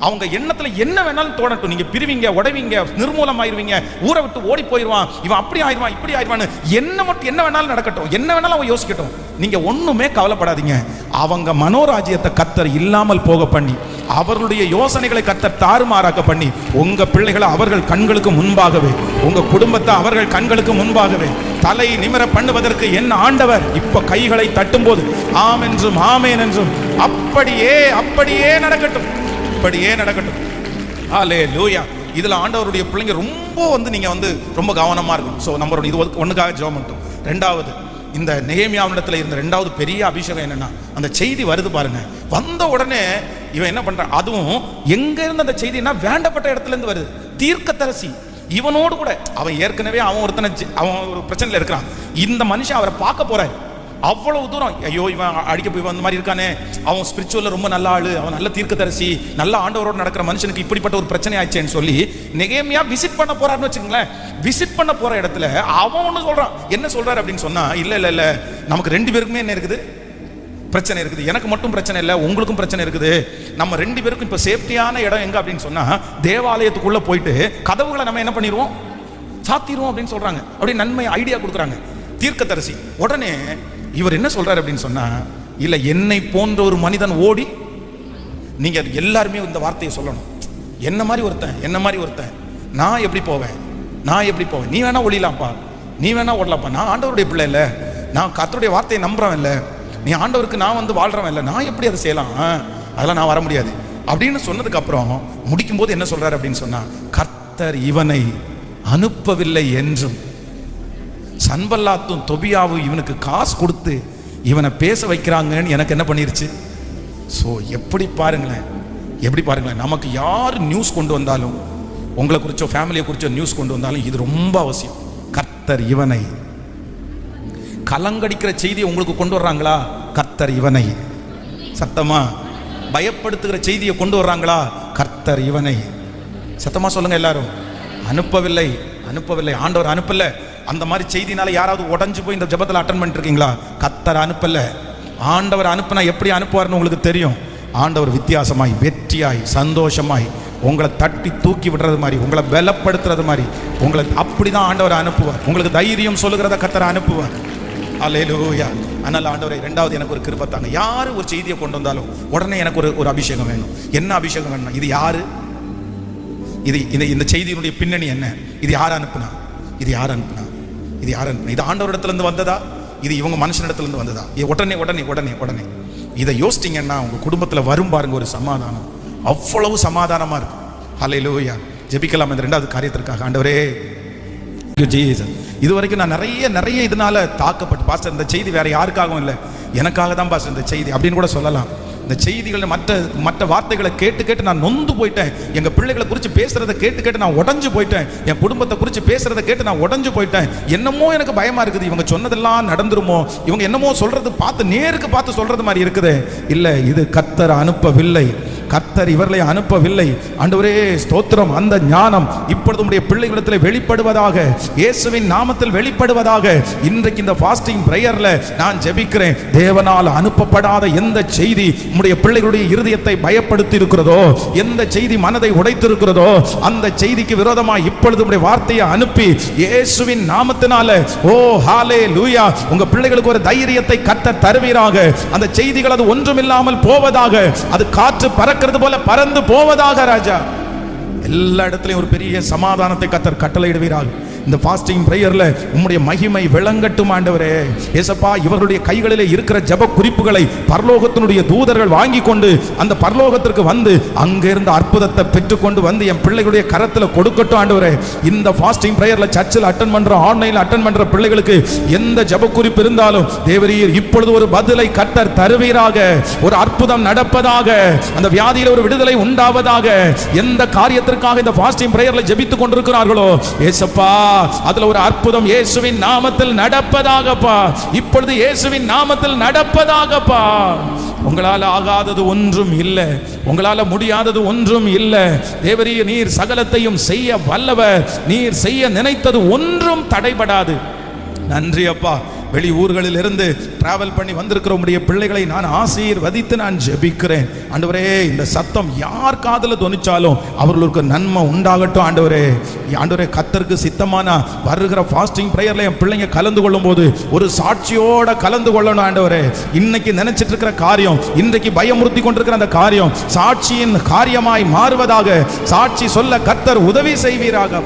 அவங்க எண்ணத்துல என்ன வேணாலும் தோணட்டும். நீங்க பிரிவீங்க, உடைவீங்க, நிர்மூலமாயிருவீங்க, ஊரை விட்டு ஓடி போயிடுவான், இவன் அப்படி ஆயிடுவான், இப்படி ஆயிடுவான்னு என்ன வேணாலும் நடக்கட்டும், என்ன வேணாலும் அவங்க யோசிக்கட்டும். நீங்க ஒண்ணுமே கவலைப்படாதீங்க. அவங்க மனோராஜ்யத்தை கர்த்தர் இல்லாமல் போக பண்ணி, அவர்களுடைய யோசனைகளை கர்த்தர் தாறுமாறாக்க பண்ணி, உங்க பிள்ளைகளை அவர்கள் கண்களுக்கு முன்பாகவே, உங்க குடும்பத்தை அவர்கள் கண்களுக்கு முன்பாகவே தலை நிமிர பண்ணுவதற்கு என்ன ஆண்டவர் இப்ப கைகளை தட்டும் போது ஆம் என்றும் ஆமேன் என்றும் அப்படியே நடக்கட்டும், அப்படியே நடக்கட்டும். ஹல்லேலூயா. இதுல ஆண்டவருடைய பிள்ளைங்க ரொம்ப நீங்க ரொம்ப கவனமா இருக்கும். சோ நம்பர் இது ஒண்ணுக்காக ஜெபம் பண்ணிட்டோம். ரெண்டாவது, இந்த நெகேமியாவிடத்துல இருந்த ரெண்டாவது பெரிய அபிஷேகம் என்னன்னா, அந்த செய்தி வருது பாருங்க, வந்த உடனே இவன் என்ன பண்றான், அதுவும் எங்க இருந்து அந்த செய்தினா வேண்டப்பட்ட இடத்துல இருந்து வருது. தீர்க்கதரிசி இவனோடு கூட, அவன் ஏற்கனவே அவன் ஒரு பிரச்சனையில இருக்கிறான், இந்த மனுஷன் அவரை பார்க்க போறாரு. அவ்வளவு தூரம், ஐயோ இவன் அடிக்க போய் வந்த மாதிரி இருக்கானே, அவன் ஸ்பிரிச்சுவல்ல ரொம்ப நல்ல ஆளு, அவன் நல்ல தீர்க்கதரிசி, நல்ல ஆண்டவரோடு நடக்கிற மனுஷனுக்கு இப்படிப்பட்ட ஒரு பிரச்சனை ஆயிடுச்சேன்னு சொல்லி நெகேமியா விசிட் பண்ண போறாருன்னு வச்சுக்கோங்களேன். விசிட் பண்ண போற இடத்துல அவன் ஒண்ணு சொல்றான். என்ன சொல்றாரு அப்படின்னு சொன்னா, இல்ல நமக்கு 2 பேருக்குமே என்ன இருக்குது, பிரச்சனை இருக்குது. எனக்கு மட்டும் பிரச்சனை இல்லை, உங்களுக்கும் பிரச்சனை இருக்குது. நம்ம 2 பேருக்கும் இப்ப சேஃப்டியான இடம் எங்க அப்படின்னு சொன்னா, தேவாலயத்துக்குள்ள போயிட்டு கதவுகளை நம்ம என்ன பண்ணிடுவோம், சாத்திடுவோம் அப்படின்னு சொல்றாங்க. அப்படி நன்மை ஐடியா கொடுக்குறாங்க தீர்க்கதரிசி. உடனே இவர் என்ன சொல்றாரு அப்படின்னு சொன்னா, இல்ல என்னை போன்ற ஒரு மனிதன் ஓடி, நீங்க எல்லாருமே இந்த வார்த்தையை சொல்லணும், என்ன மாதிரி ஒருத்தன் நான் எப்படி போவேன், நீ வேணா ஒளியலாம்ப்பா, நீ வேணா ஓடலாம்ப்பா, நான் ஆண்டவருடைய பிள்ளை இல்லை, நான் கர்த்தருடைய வார்த்தையை நம்புறவன் இல்லை, நீ ஆண்டவருக்கு நான் வாழ்றவன் இல்லை, நான் எப்படி அதை செய்யலாம், அதெல்லாம் நான் வர முடியாது அப்படின்னு சொன்னதுக்கு அப்புறம் முடிக்கும் போது என்ன சொல்றாரு அப்படின்னு சொன்னா, கர்த்தர் இவனை அனுப்பவில்லை என்றும், சன்பல்லாத்தும் தொபியாவும் இவனுக்கு காசு கொடுத்து இவனை பேச வைக்கிறாங்கன்னு எனக்கு என்ன பண்ணிருச்சு. ஸோ எப்படி பாருங்களேன், நமக்கு யார் நியூஸ் கொண்டு வந்தாலும், உங்களை குறிச்சோ ஃபேமிலியை குறிச்சோ நியூஸ் கொண்டு வந்தாலும் இது ரொம்ப அவசியம். கர்த்தர் இவனை, கலங்கடிக்கிற செய்தியை உங்களுக்கு கொண்டு வர்றாங்களா, கர்த்தர் இவனை, சத்தமா பயப்படுத்துகிற செய்தியை கொண்டு வர்றாங்களா, கர்த்தர் இவனை, சத்தமா சொல்லுங்க எல்லாரும். அனுப்பவில்லை, ஆண்டவர் அனுப்பல. அந்த மாதிரி செய்தினால யாராவது உடஞ்சு போய் இந்த ஜெபத்தில் அட்டெண்ட் பண்ணிட்டு இருக்கீங்களா? கர்த்தர் அனுப்பல. ஆண்டவர் அனுப்புனா எப்படி அனுப்புவார்னு உங்களுக்கு தெரியும். ஆண்டவர் வித்தியாசமாய், வெற்றியாய், சந்தோஷமாய் உங்களை தட்டி தூக்கி விடுறது மாதிரி, உங்களை பலப்படுத்துறது மாதிரி, உங்களை அப்படிதான் ஆண்டவர் அனுப்புவார். உங்களுக்கு தைரியம் சொல்லுகிறத கர்த்தர் அனுப்புவார். அல்லேலூயா. அதனால ஆண்டவரே, ரெண்டாவது எனக்கு ஒரு கிருபை தாங்க. யாரு ஒரு செய்தியை கொண்டு வந்தாலும் உடனே எனக்கு ஒரு அபிஷேகம் வேணும். என்ன அபிஷேகம் வேணும்? இது யாரு? இது இந்த செய்தியினுடைய பின்னணி என்ன? இது யார் அனுப்புனா? இது யார் அனுப்புனா? இது யார் அனுப்புனா? இது ஆண்டவரிடத்துல இருந்து வந்ததா? இது இவங்க மனுஷனிடத்துல இருந்து வந்ததா? உடனே உடனே உடனே உடனே இதை யோசிச்சிங்கன்னா உங்க குடும்பத்துல வரும் பாருங்க ஒரு சமாதானம். அவ்வளவு சமாதானமா இருக்கு. ஹல்லேலூயா. ஜெபிக்கலாம் இந்த ரெண்டாவது காரியத்திற்காக. ஆண்டவரே, இது வரைக்கும் நான் நிறைய இதனால தாக்கப்பட்டு, பாஸ்டர் இந்த செய்தி வேற யாருக்காகவும் இல்லை, எனக்காக தான் பாஸ்டர் இந்த செய்தி அப்படின்னு கூட சொல்லலாம். இந்த செய்திகள் மற்ற வார்த்தைகளை கேட்டு நான் நொந்து போயிட்டேன். எங்க பிள்ளைகளை குறித்து பேசுறதை கேட்டு நான் உடஞ்சு போயிட்டேன். என் குடும்பத்தை குறித்து பேசுறதை கேட்டு நான் உடஞ்சு போயிட்டேன். என்னமோ எனக்கு பயமா இருக்குது, இவங்க சொன்னதெல்லாம் நடந்துருமோ, இவங்க என்னமோ சொல்றது நேருக்கு பார்த்து சொல்றது மாதிரி இருக்குது. இல்லை, இது கர்த்தர் அனுப்பவில்லை, கர்த்தர் இவர்களை அனுப்பவில்லை. ஆண்டவரே ஸ்தோத்திரம். அந்த ஞானம் இப்பொழுது உம்முடைய பிள்ளைகளிடத்தில் வெளிப்படுவதாக, இயேசுவின் நாமத்தில் வெளிப்படுவதாக. இன்றைக்கு இந்த ஃபாஸ்டிங் பிரேயர்ல நான் ஜெபிக்கிறேன். தேவனால் அனுப்பப்படாத எந்த செய்தி உம்முடைய பிள்ளைகளுடைய இருதயத்தை பயப்படுத்தி இருக்கிறதோ, எந்த செய்தி மனதை உடைத்திருக்கிறதோ, அந்த செய்திக்கு விரோதமாக இப்பொழுது உம்முடைய வார்த்தையை அனுப்பி இயேசுவின் நாமத்தினால, ஓ ஹல்லேலூயா, உங்க பிள்ளைகளுக்கு ஒரு தைரியத்தை கர்த்தர் தருவீராக. அந்த செய்திகள் அது ஒன்றுமில்லாமல் போவதாக, அது காற்று பறக்கிறது போல பறந்து போவதாக. ராஜா, எல்லா இடத்துலயும் ஒரு பெரிய சமாதானத்தை கர்த்தர் கட்டளையிடுவீராக. இந்த ஃபாஸ்டிங் பிரேயர்ல உம்முடைய மகிமை விளங்கட்டும் ஆண்டவரே. ஏசப்பா, இவர்களுடைய கைகளிலே இருக்கிற ஜெப குறிப்புகளை பரலோகத்தினுடைய தூதர்கள் வாங்கி கொண்டு அந்த பரலோகத்திற்கு வந்து அங்கிருந்து அற்புதத்தை பெற்றுக்கொண்டு வந்து என் பிள்ளைகளுடைய கரத்தில் கொடுக்கட்டும் ஆண்டவரே. இந்த ஃபாஸ்டிங் பிரேயர்ல சர்ச்சில் அட்டன் பண்ற, ஆன்லைன்ல அட்டன் பண்ற பிள்ளைகளுக்கு எந்த ஜெப குறிப்பு இருந்தாலும் தேவரீர் இப்பொழுது ஒரு பதிலை கர்த்தர் தருவீராக. ஒரு அற்புதம் நடப்பதாக, அந்த வியாதியில ஒரு விடுதலை உண்டாவதாக. எந்த காரியத்திற்காக இந்த ஃபாஸ்டிங் பிரேயர்ல ஜெபித்துக் கொண்டிருக்கிறார்களோ ஏசப்பா, அதுல ஒரு அற்புதம் இயேசுவின் நாமத்தில் நடப்பதாகப்பா. இப்பொழுது இயேசுவின் நாமத்தில் நடப்பதாகப்பா. உங்களால் ஆகாதது ஒன்றும் இல்லை, உங்களால் முடியாதது ஒன்றும் இல்லை. தேவரீர், நீர் சகலத்தையும் செய்ய வல்லவர். நீர் செய்ய நினைத்தது ஒன்றும் தடைபடாது. நன்றி அப்பா. வெளி ஊர்களில் இருந்து டிராவல் பண்ணி வந்திருக்கிற உம்முடைய பிள்ளைகளை நான் ஆசீர்வதித்து நான் ஜெபிக்கிறேன். ஆண்டவரே, இந்த சத்தம் யார் காதுல தொனிச்சாலும் அவர்களுக்கு நன்மை உண்டாகட்டும் ஆண்டவரே. ஆண்டவரே, கர்த்தருக்கு சித்தமான வருகிற ஃபாஸ்டிங் பிரேயர்ல என் பிள்ளைங்க கலந்து கொள்ளும் போது ஒரு சாட்சியோட கலந்து கொள்ளணும் ஆண்டவரே. இன்னைக்கு நினைச்சிட்டு இருக்கிற காரியம், இன்றைக்கு பயமுறுத்தி கொண்டிருக்கிற அந்த காரியம் சாட்சியின் காரியமாய் மாறுவதாக. சாட்சி சொல்ல கர்த்தர் உதவி செய்வீராக.